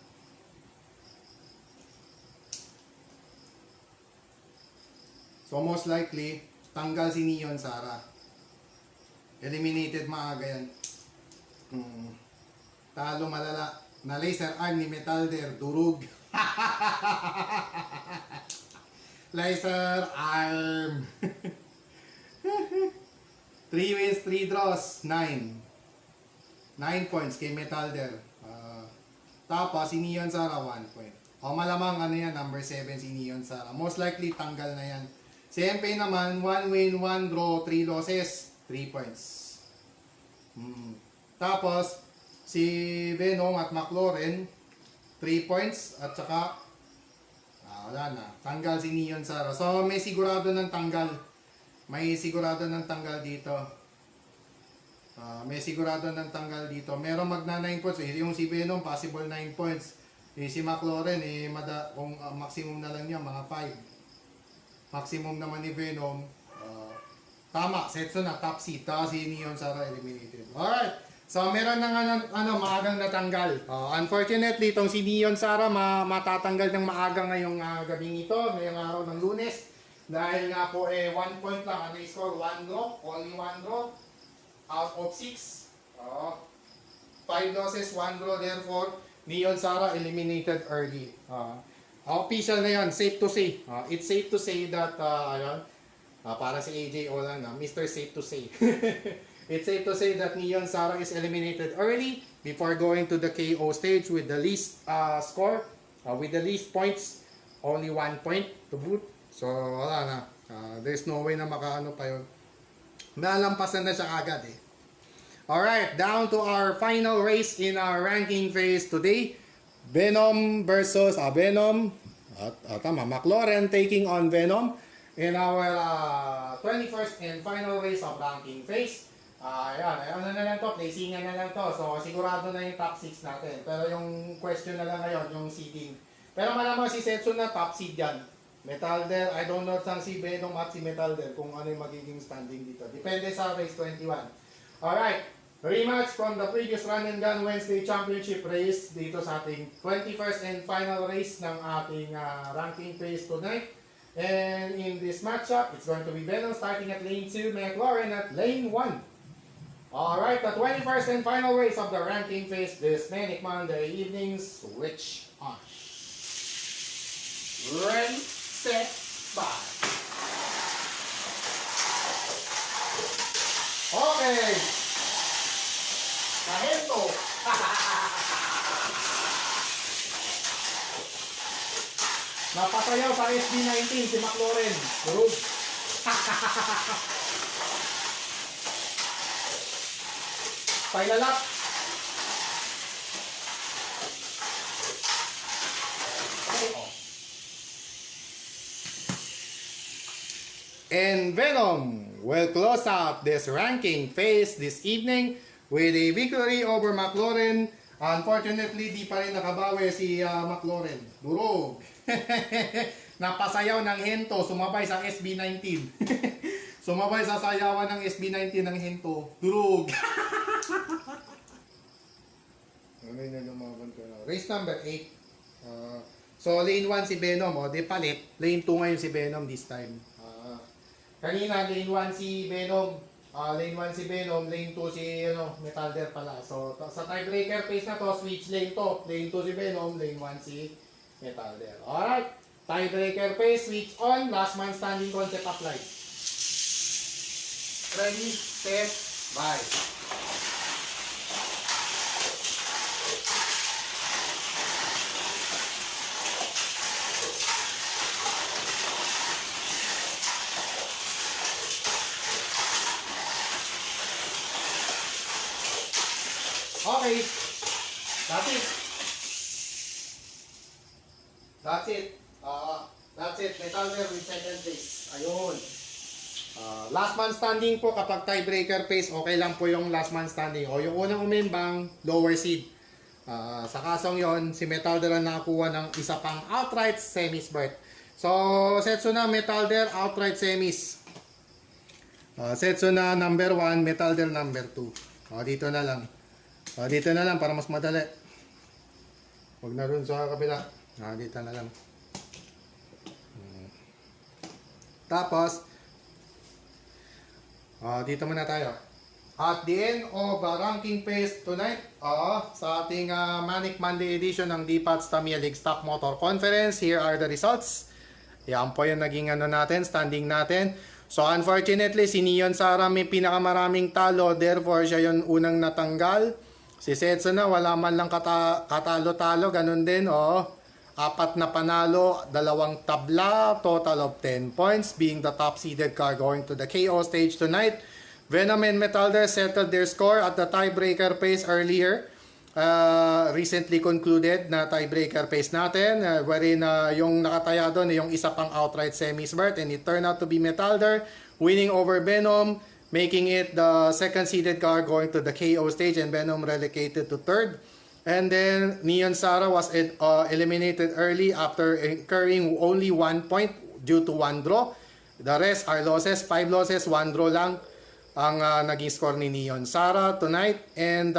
So most likely, tanggal si Neon Sara. Eliminated maaga yan. Talo malala. Na laser arm ni Metalder. Durug. Laser arm. 3 wins, 3 draws, 9. 9 points kay Metalder. Tapos si Neon Sara 1 point. O malamang ano yan, number 7 si Neon Sara. Most likely tanggal na yan. Si MP naman, 1 win, 1 draw, 3 losses, 3 points. Tapos, si Venom at McLaren, 3 points, at saka, wala na, tanggal si Neon Sara. So, may sigurado ng tanggal. May sigurado ng tanggal dito. May sigurado ng tanggal dito. Meron magna 9 points. Yung si Venom, possible 9 points. Si McLaren, kung maximum na lang niya, mga 5. Maximum naman ni Venom. Tama, Setsuna top seed. Si Neon Sara eliminated. Alright. So, meron ng maagang natanggal. Unfortunately, itong si Neon Sara matatanggal ng maaga ngayong gabing ito, ngayong araw ng Lunes. Dahil nga po 1 point lang ang score, 1 draw, only 1 draw out of 6. 5 losses, 1 draw, therefore, Neon Sara eliminated early. Official na yun, safe to say. It's safe to say that, para si AJ Olan, Mr. Safe to say. It's safe to say that Neon Sara is eliminated early before going to the KO stage with the least score, with the least points, only 1 point to boot. So, wala na. There's no way na makaano pa yun. Nalampasan na siya agad eh. Alright, down to our final race in our ranking phase today. Venom versus Venom. McLaren taking on Venom in our 21st and final race of ranking phase. Ano na lang to, placingan na lang to. So, sigurado na yung top 6 natin. Pero yung question na lang ngayon, yung seeding. Pero malamang si Setsu na top seed yan. Metalder, I don't know saan si Venom at si Metalder kung ano yung magiging standing dito. Depende sa race 21. Alright, rematch from the previous Run and Gun Wednesday Championship race dito sa ating 21st and final race ng ating ranking phase tonight. And in this matchup, it's going to be Venom starting at lane 2, McLaren at lane 1. Alright, the 21st and final race of the ranking phase this Manic Monday evening. Switch on. Ready, set, buy. Okay. Kahento. Napasayaw sa SB19 si McLaren. Durog. Pailalap. And Venom will close out this ranking phase this evening with a victory over McLaren. Unfortunately, di pa rin nakabawi si McLaren. Durog. Napasayaw ng hento, sumabay sa SB19. Sumabay sa sayawan ng SB19 ng hento. Durog. Race number 8. So lane 1 si Venom, di palit. Lane 2 ngayon si Venom this time. Kanina lane 1 si Venom, lane 1 si Venom, lane 2 si Metalder pala. So sa tiebreaker phase na to, switch lane to. Lane 2 si Venom, lane 1 si Metalder. Alright, tiebreaker phase, switch on, last man standing concept applied. Ready, set, bye. Okay, that's it. That's it. That's it. Metalder with second place. Ayun. Last man standing po kapag tiebreaker phase, okay lang po yung last man standing. O yung unang umimbang, lower seed. Sa kasong yon, si Metalder ang nakakuha ng isa pang outright semis berth. So, Setsu na Metalder outright semis. Setsu na number 1, Metalder number 2. Dito na lang. Dito na lang para mas madali. Huwag na rin sa kabila. Dito na lang. Tapos, dito muna tayo. At the end of ranking phase tonight, sa ating Manic Monday edition ng D-Pats Tamiya League Stock Motor Conference, here are the results. Yan po yung naging natin, standing natin. So unfortunately, si Neon Sara may pinakamaraming talo, therefore siya yung unang natanggal. Si Setsu na wala man lang katalo-talo, ganun din, 4 na panalo, 2 tabla, total of 10 points, being the top seeded car going to the KO stage tonight. Venom and Metalder settled their score at the tiebreaker phase earlier. Recently concluded na tiebreaker phase natin, wherein yung nakataya doon yung isa pang outright semis berth, and it turned out to be Metalder winning over Venom, making it the second seeded car going to the KO stage, and Venom relegated to third. And then Neon Sara was eliminated early after incurring only 1 point due to 1 draw. The rest are losses, 5 losses, 1 draw lang. ang naging score ni Neon Sara tonight. And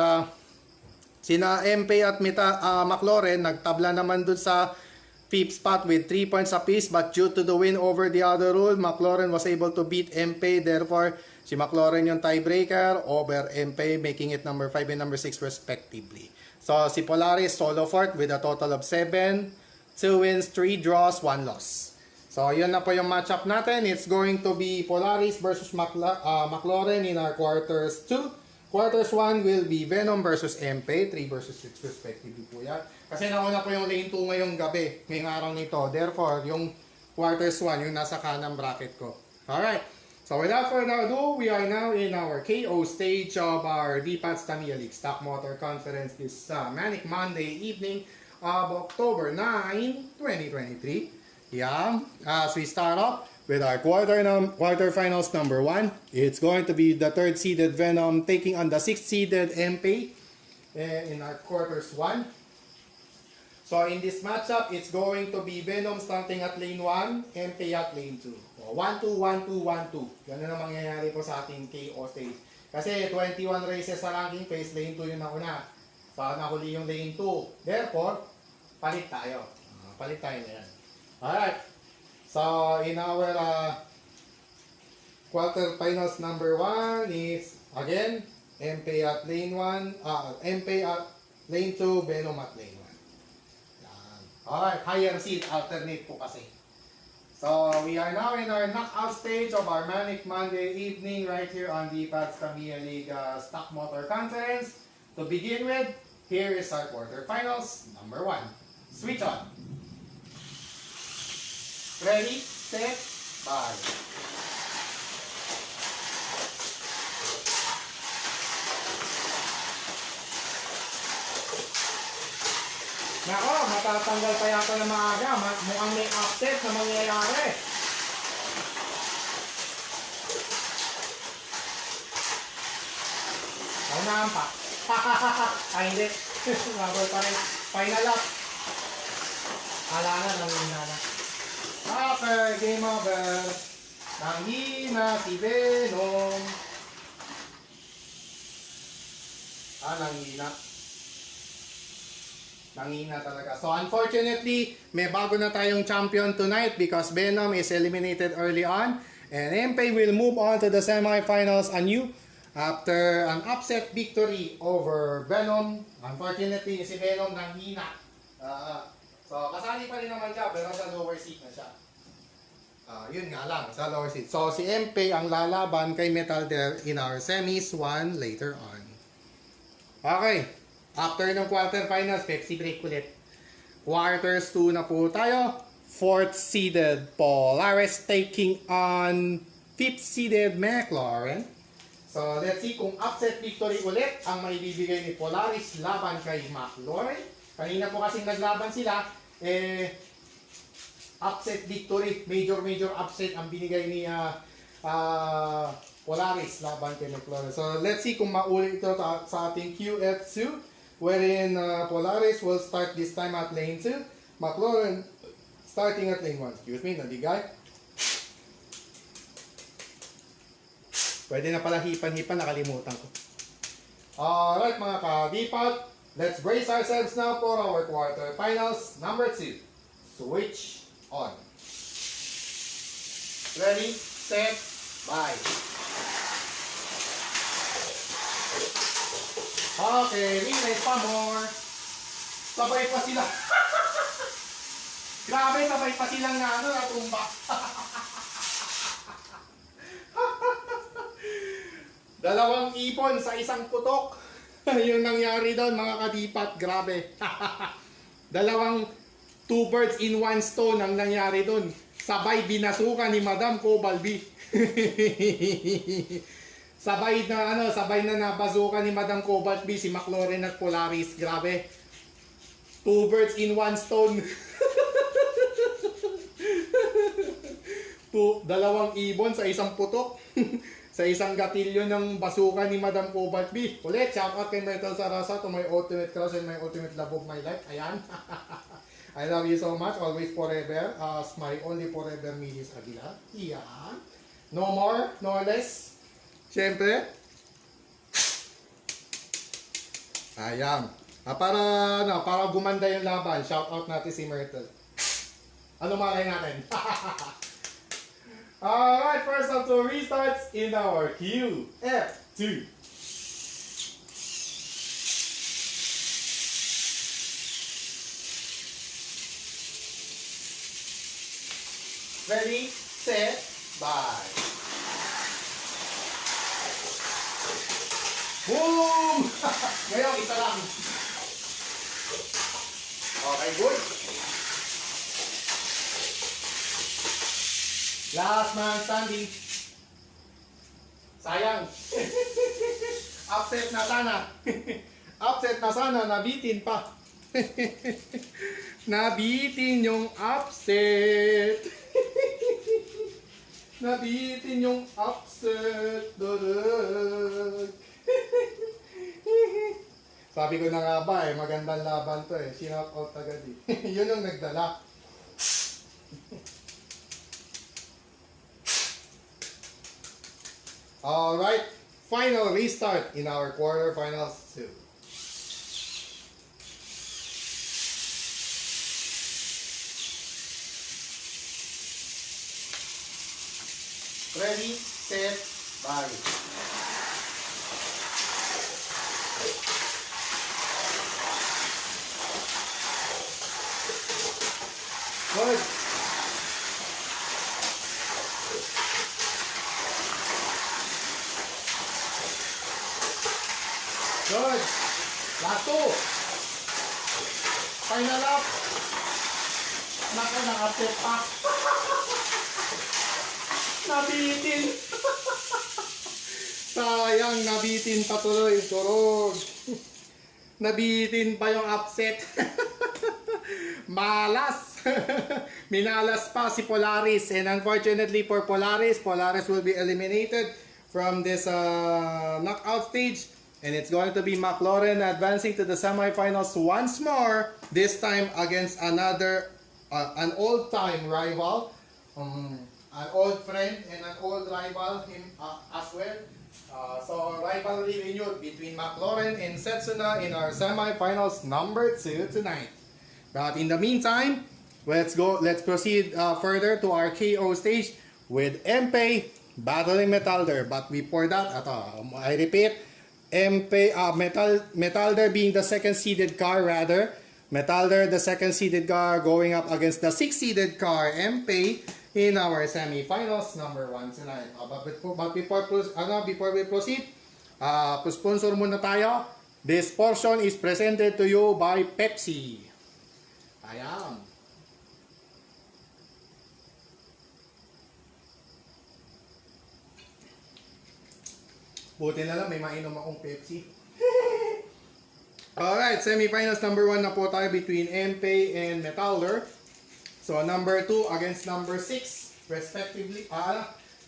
sina MP at McLaurin nagtabla naman dun sa fifth spot with 3 points apiece, but due to the win over the other rule, McLaurin was able to beat MP. Therefore, si McLaurin yung tiebreaker over MP, making it number 5 and number 6 respectively. So, si Polaris solo fourth with a total of 7, 2 wins, 3 draws, 1 loss. So, yun na po yung matchup natin. It's going to be Polaris versus McLaurin in our quarters 2. Quarters 1 will be Venom versus MP, 3 versus 6 respectively po yan. Kasi nauna po yung lane 2 ngayong gabi, ngayong araw nito. Therefore, yung quarters 1, yung nasa kanang bracket ko. Alright, so without further ado, we are now in our KO stage of our DPATS Tamiya League Stock Motor Conference this Manic Monday evening of October 9, 2023. Yeah, as we start off with our quarterfinals number 1, it's going to be the 3rd seeded Venom taking on the 6th seeded MP in our quarters 1. So in this matchup, it's going to be Venom starting at lane 1, MP at lane 2. So 1-2, 1-2, 1-2. Ganun ang mangyayari po sa ating KO stage. Kasi 21 races sa ranking phase, lane 2 yung nauna. So nahuli yung lane 2. Therefore, palit tayo. Palit tayo na yan. Alright. So, in our quarterfinals number 1 is, again, MP at lane 1, MP at lane 2, Venom at lane 1. Yan. Alright, higher seed, alternate po kasi. So, we are now in our knockout stage of our Manic Monday evening right here on the DPATS Tamiya League Stock Motor Conference. To begin with, here is our quarterfinals number 1. Switch on. Ready, set, bye. Nako, matatanggal pa yata na maaga. Mukhang may upset na mangyayari. Ay, nampak. Ay, hindi. Labor pa rin. Final up. Ala na, nangyina na. Okay, game over. Nanghina si Venom. Nanghina. Nanghina talaga. So unfortunately, may bago na tayong champion tonight because Venom is eliminated early on. And MP will move on to the semifinals anew after an upset victory over Venom. Unfortunately, si Venom nanghina. So, kasali pa rin naman siya, pero sa lower seat na siya. Yun nga lang, sa lower seat. So, si MP ang lalaban kay Metal Death in our semis 1 later on. Okay. After ng quarterfinals, Pepsi break ulit. Quarters 2 na po tayo. 4th seeded Polaris taking on 5th seeded McLaurin. So, let's see kung upset victory ulit ang maibibigay ni Polaris laban kay McLaurin. Kanina po kasing naglaban sila, upset victory, major upset ang binigay ni Polaris laban kay McLaurin. So let's see kung maulit ito sa ating QF2, wherein Polaris will start this time at lane 2, McLaurin starting at lane 1. Excuse me, nadigay. Pwede na pala hipan-hipan, nakalimutan ko. Alright mga ka-DPAT, let's brace ourselves now for our quarterfinals number 2. Switch on. Ready, set, bye. Okay, relay pa more. Sabay pa sila. Grabe, sabay pa silang natumba. Dalawang ipon sa isang putok. Yung nangyari doon mga kadipat, grabe. Dalawang 2 birds in 1 stone ang nangyari doon. Sabay binasukan ni Madam Cobalbi. sabay na nabasukan ni Madam Cobalbi si McLaurin at Polaris. Grabe. 2 birds in 1 stone. Dalawang ibon sa isang putok. Sa isang gatilyo ng basukan ni Madam Cobalt B. Ulit, shout out kay Metal Sarasa to my ultimate crush and my ultimate love of my life. Ayan. I love you so much, always forever. As my only forever Milis Aguilar. Iyan. No more, no less. Siyempre. Ayan. Para gumanda yung laban, shout out natin si Myrtle. Ano malay natin? Alright, first of two restarts in our QF2. Ready, set, bye. Boom! Ngayon, isa lang. Okay, good. Last man standing. Sayang. Upset na sana. Upset na sana, nabitin pa. Nabitin yung upset. Nabitin yung upset. Sabi ko na nga ba magandang laban to Shout out agad Yun yung nagdala. Alright, final restart in our quarterfinals 2. Ready, set, bye. Good. Good. Last two. Final up. Naka, naka-step pa. Nabitin. Sayang, nabitin pa tuloy. Turog. Nabitin pa yung upset. Malas. Minalas pa si Polaris. And unfortunately for Polaris, Polaris will be eliminated from this knockout stage. And it's going to be McLaren advancing to the semifinals once more. This time against another, an old-time rival. An old friend and an old rival him as well. So rivalry renewed between McLaren and Setsuna in our semifinals number 2 tonight. But in the meantime, let's proceed further to our KO stage with MP battling Metalder. But before that, I repeat, MP Metalder being the second seeded car rather. Metalder the second seeded car going up against the 6th seeded car MP in our semi-finals number 1 tonight. But before we proceed, sponsor muna tayo. This portion is presented to you by Pepsi. Ayan. Buti na lang may mainom akong Pepsi. Alright, semi-finals number 1 na po tayo between MP and Metalder. So number 2 against number 6 respectively.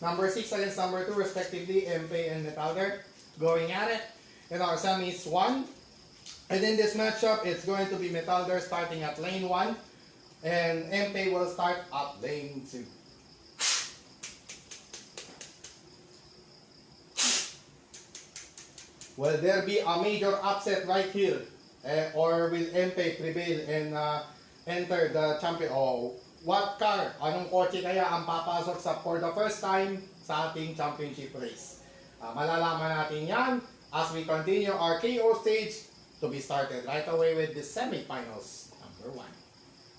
Number 6 against number 2 respectively, MP and Metalder going at it. And our semi is 1. And in this matchup, it's going to be Metalder starting at lane 1. And MP will start at lane 2. Will there be a major upset right here? Or will MP prevail and enter the champion? Oh, what car? Anong kotse kaya ang papasok for the first time sa ating championship race? Malalaman natin yan as we continue our KO stage to be started right away with the semi-finals number 1.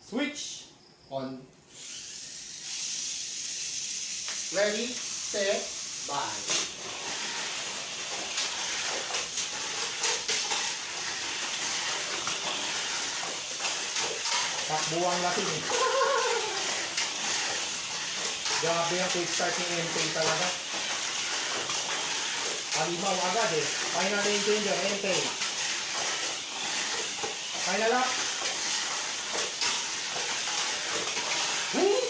Switch on. Ready, set, bye. Takbuang lasing Grabe yung quick start ni MP talaga. Alimaw agad Final lane changer, MP. Final up.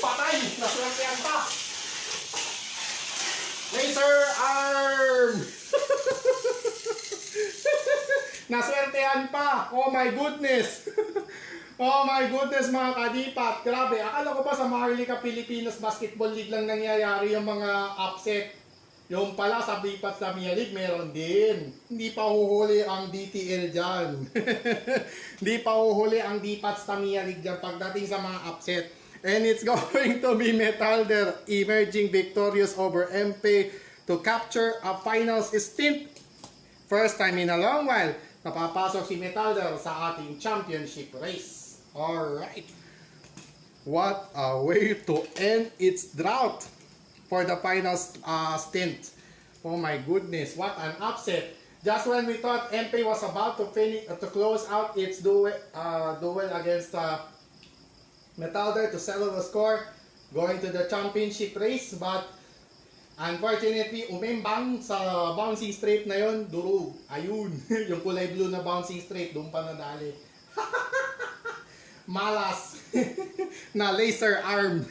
Patay! Naswertehan pa! Laser arm! Naswertehan pa! Oh my goodness! Oh my goodness mga kadipat, grabe, akala ko ba sa Maharlika Pilipinas Basketball League lang nangyayari yung mga upset? Yung pala sa Bipat sa Mia League, meron din. Hindi pa huhuli ang DTL dyan. Hindi pa huhuli ang Bipat sa Mia League dyan pagdating sa mga upset. And it's going to be Metalder emerging victorious over MP to capture a finals stint. First time in a long while, napapasok si Metalder sa ating championship race. Alright. What a way to end its drought for the final stint. Oh my goodness, what an upset. Just when we thought MP was about to finish to close out its duel against Metalder to settle the score, going to the championship race, but unfortunately, umimbang sa bouncing straight na yon, durug. Ayun, yung kulay blue na bouncing straight, doon pa nadali. Malas na laser arm.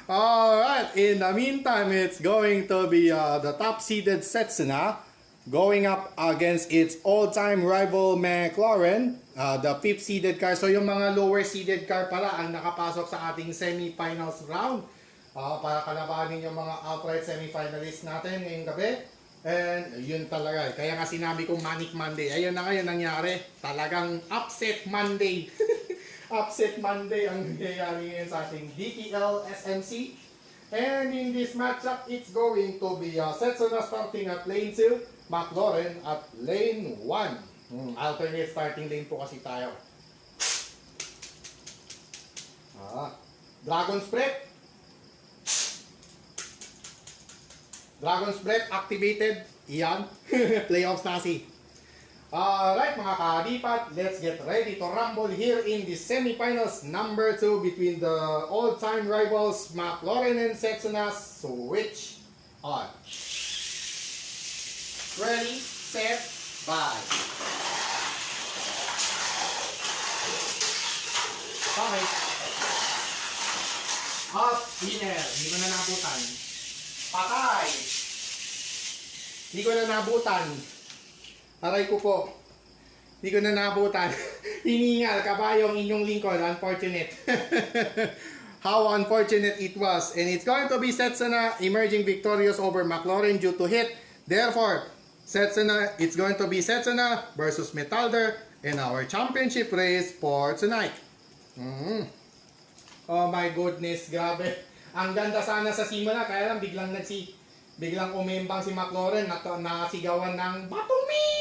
Alright, in the meantime, it's going to be the top-seeded Setsuna going up against its all-time rival McLaren, the 5th-seeded car. So yung mga lower-seeded car pala ang nakapasok sa ating semi-finals round para kalabanin yung mga outright semi-finalists natin ngayong gabi. And yun talaga. Kaya nga sinabi kong Manic Monday. Ayun na ngayon nangyari. Talagang upset Monday. Upset Monday ang nangyayari ngayon sa ating DTL SMC. And in this matchup, it's going to be Setsuna starting at lane 2, McLaren at lane 1. Alternate starting lane po kasi tayo. Dragon's Breath. Dragon's Breath activated. Iyan. Playoffs na si. Alright mga kadipat, let's get ready to rumble here in the semifinals number 2 between the all-time rivals McLaren and Setsuna. Switch on. Ready, set, bye. Okay. Up, winner. Hindi ko na nabutan. Patay. Hindi ko na nabutan. Aray ko po. Hindi ko na nabutan. Hiningal, kabayong inyong lingkod. Unfortunate. How unfortunate it was. And it's going to be Setsuna emerging victorious over McLaren due to hit. Therefore, Setsuna, it's going to be Setsuna versus Metalder in our championship race for tonight. Oh my goodness, grabe. Ang ganda sana sa simula, kaya lang biglang umimbang si McLaren na nasigawan ng Batumi!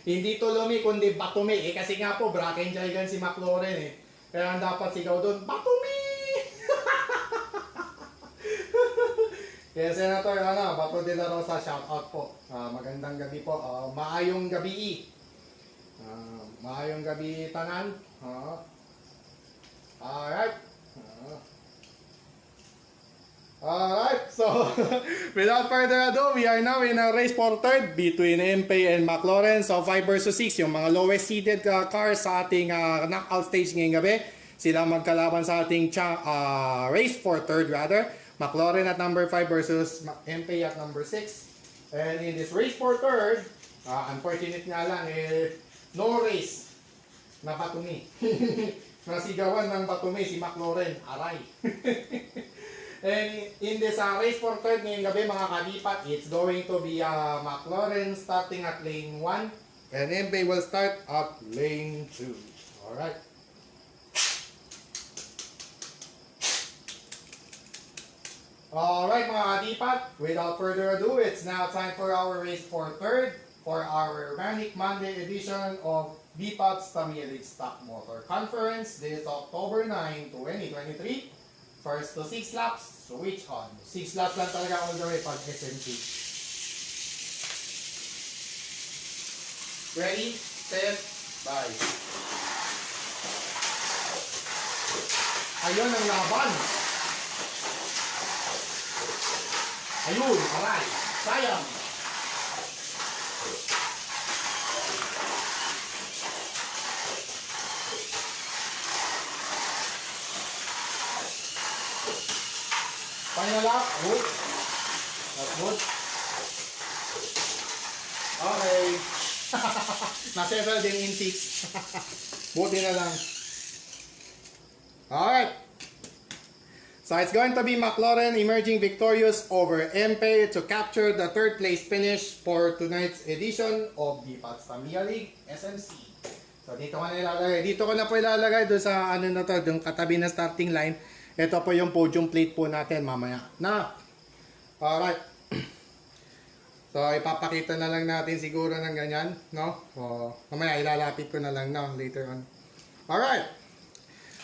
Hindi to Lumi, kundi Batumi. Kasi nga po, Bracken Gigan si McLaren eh. Kaya ang dapat sigaw doon, Batumi! Kaya Senator, Bato de la Rosa, shout out po. Magandang gabi po. Maayong gabi. Maayong gabi tanan. Alright. Alright, so without further ado, we are now in a race for third between MP and McLaren. So 5 versus 6, yung mga lowest seeded cars sa ating knockout stage ngayong gabi. Sila magkalaban sa ating race for third rather. McLaren at number 5 versus MP at number 6. And in this race for third, unfortunate nga lang, no race na Batumi. Nasigawan ng Batumi si McLaren. Aray. And in this race for third ngayong gabi mga kadipat, it's going to be McLaren starting at lane 1 and MP will start at lane 2. Alright. Alright mga kadipat, without further ado, it's now time for our race for third for our Manic Monday edition of DPAT's Tamiya League Stock Motor Conference. This October 9, 2023. First to 6 laps, switch on. 6 laps lang talaga all the way pag SMT. Ready, set, bye. Ayun ang laban. Ayun, aray. Sayang. Final lap, good. That's good. Okay. Na-settle din in 6. Buti na lang. Alright. So it's going to be McLaren emerging victorious over Empe to capture the third place finish for tonight's edition of the Pats Tamiya League SMC. So dito ko na ilalagay. Dito ko na po ilalagay doon sa ano na to, yung katabi na starting line. Ito po yung podium plate po natin mamaya. Na. Alright. So ipapakita na lang natin siguro ng ganyan, no? So mamaya ilalapit ko na lang na later on. Alright.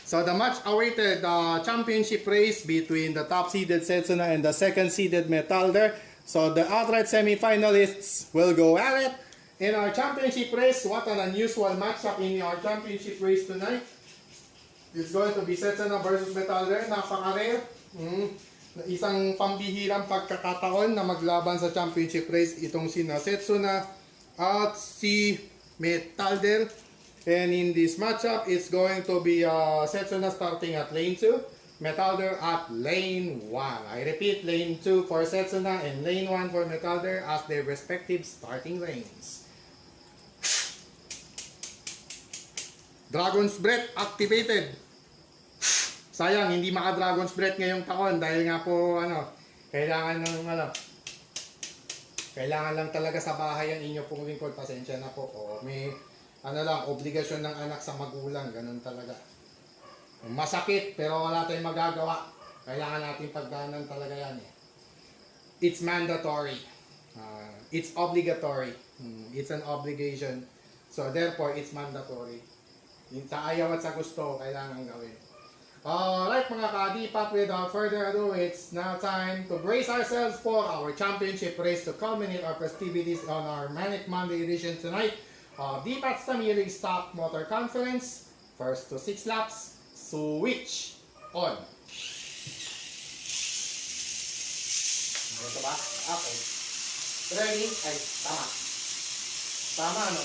So the much-awaited championship race between the top-seeded Setsuna and the second-seeded Metalder. So the outright semi-finalists will go at it. In our championship race, what an unusual matchup in our championship race tonight. It's going to be Setsuna versus Metalder. Napaka-rare. Isang pambihirang pagkakataon na maglaban sa championship race itong sina Setsuna at si Metalder. And in this matchup, it's going to be Setsuna starting at lane 2, Metalder at lane 1. I repeat, lane 2 for Setsuna and lane 1 for Metalder as their respective starting lanes. Dragon's Breath activated. Sayang, hindi maka-Dragon's Breath ngayong taon dahil nga po, kailangan lang talaga sa bahay ang inyo pong lingkod. Pasensya na po. O, may obligasyon ng anak sa magulang, ganun talaga. Masakit, pero wala tayong magagawa. Kailangan natin pagdanan talaga yan eh. It's mandatory. It's obligatory. It's an obligation. So therefore, it's mandatory. Sa ayaw at sa gusto, kailangan gawin. Alright mga ka-Dipat, without further ado, it's now time to brace ourselves for our championship race to culminate our festivities on our Manic Monday edition tonight. D-Pats Tamiya League Stock Motor Conference, first to 6 laps, switch on. Ito ba? Okay. Ready? Ay, tama. Tama, no?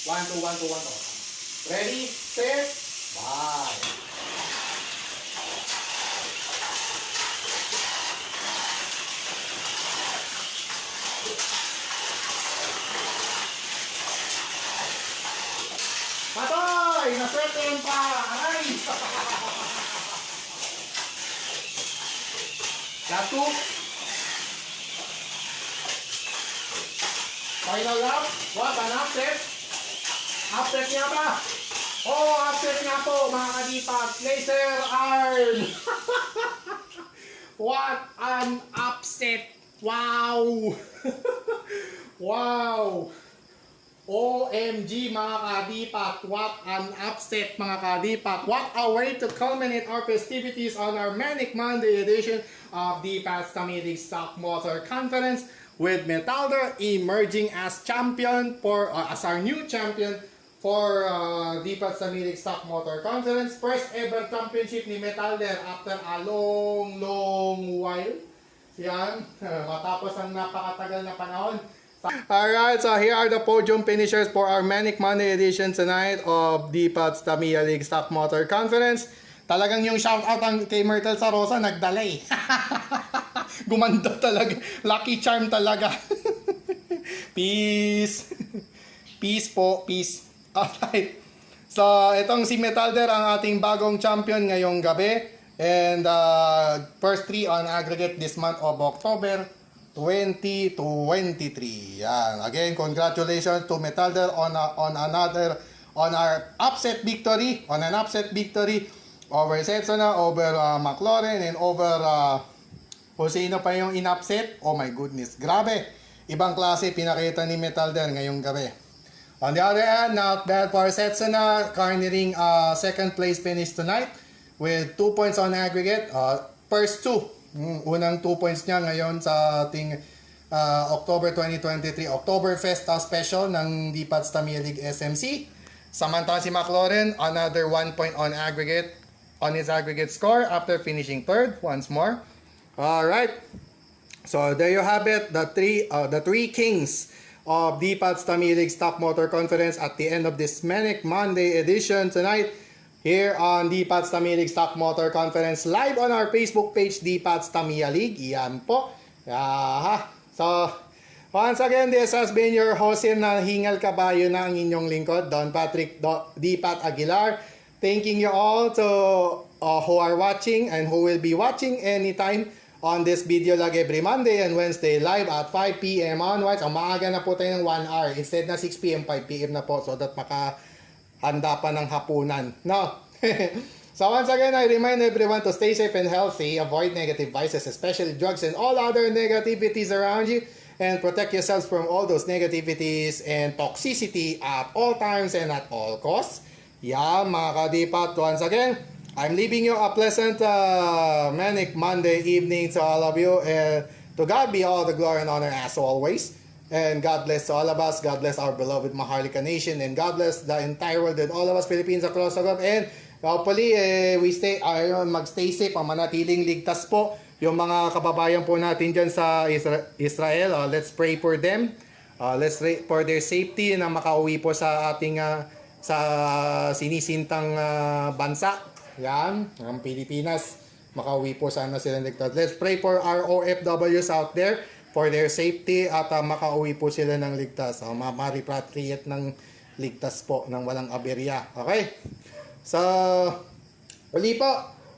1, 2, 1, 2, 1, 2. Ready, set, bye. Patoy! Naswerte yan pa! Aray! Last 2. Final lap. What an upset! Upset niya pa! Oh, upset nga po mga ka-Dipat! Laser arm! What an upset! Wow! Wow! OMG mga ka-Dipat, what an upset mga ka-Dipat. What a way to culminate our festivities on our Manic Monday edition of D-Pats Tamiya League Stock Motor Conference, with Metalder emerging as champion as our new champion for D-Pats Tamiya League Stock Motor Conference. First ever championship ni Metalder after a long while. Yan, matapos ang napakatagal na panahon. Alright, so here are the podium finishers for our Manic Monday edition tonight of D-Pats Tamiya League Stock Motor Conference. Talagang yung shoutout ang kay Myrtle Sarosa, nagdala eh. Gumanda talaga. Lucky charm talaga. Peace. Peace po, peace. Alright. So, itong si Metalder ang ating bagong champion ngayong gabi. And first 3 on aggregate this month of October 2023. Yan. Again, congratulations to Metalder on our upset victory, an upset victory over Setsuna, over McLaren, and over kung sino pa yung in-upset. Oh my goodness. Grabe. Ibang klase pinakita ni Metalder ngayong gabi. On the other hand, not bad for Setsuna, garnering second place finish tonight with 2 points on aggregate. First 2. Unang 2 points niya ngayon sa ating October 2023 Oktoberfest special ng D-Pats Tamiya League SMC. Samantala si McLaren, another 1 point on aggregate on his aggregate score after finishing third once more. Alright. So there you have it, the three kings of D-Pats Tamiya League Stock Motor Conference at the end of this Manic Monday edition tonight. Here on D-Pats Tamiya League Stock Motor Conference, live on our Facebook page, D-Pats Tamiya League. Yan po. So, once again, this has been your host na hingal kabayo na ang inyong lingkod, Don Patrick D-Pat Aguilar. Thanking you all to who are watching and who will be watching anytime on this video lag every Monday and Wednesday live at 5 p.m. onwards. Ang maaga na po tayo ng 1 hour. Instead na 6 p.m., 5 p.m. na po so that makahanda pa ng hapunan. No? So once again, I remind everyone to stay safe and healthy, avoid negative vices, especially drugs and all other negativities around you, and protect yourselves from all those negativities and toxicity at all times and at all costs. Yeah, mga kadipat, once again, I'm leaving you a pleasant manic Monday evening to all of you, and to God be all the glory and honor as always. And God bless to all of us, God bless our beloved Maharlika Nation, and God bless the entire world and all of us Philippines across the globe. And hopefully, magstay safe, manatiling ligtas po yung mga kababayan po natin dyan sa Israel. Let's pray for them. Let's pray for their safety na makauwi po sa ating sa sinisintang bansa. Yan, ang Pilipinas. Makauwi po sana sila ligtas. Let's pray for our OFWs out there for their safety at makauwi po sila ng ligtas. Ma-repatriate ng ligtas po ng walang aberya. Okay? So, uli po,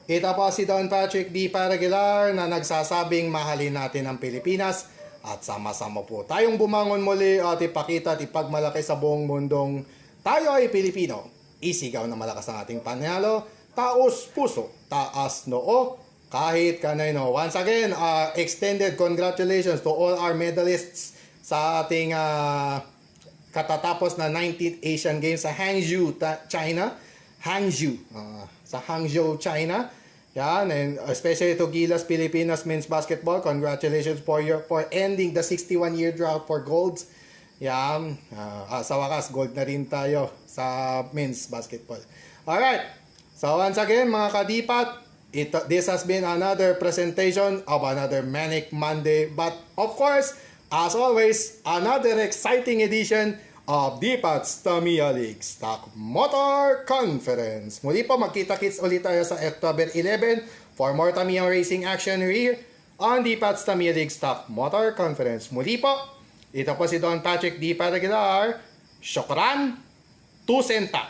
ito po si Don Patrick D. Paraguilar na nagsasabing mahalin natin ang Pilipinas at sama-sama po tayong bumangon muli at ipakita at ipagmalaki sa buong mundong tayo ay Pilipino. Isigaw na malakas ang ating panalo, taos puso, taas noo, kahit kanino. Once again, extended congratulations to all our medalists sa ating katatapos na 19th Asian Games sa Hangzhou, China. Sa Hangzhou, China. Yan, and especially to Gilas Pilipinas men's basketball. Congratulations for ending the 61-year drought for golds. Yan, sa wakas gold na rin tayo sa men's basketball. Alright, so once again mga kadipat, this has been another presentation of another Manic Monday, but of course, as always, another exciting edition of Dipat's Tamiya League Stock Motor Conference. Muli po, magkita-kits ulit tayo sa October 11 for more Tamiya racing action here on Dipat's Tamiya League Stock Motor Conference. Muli po, ito po si Don Patrick D. Paraguilar. Shukran, 2 senta.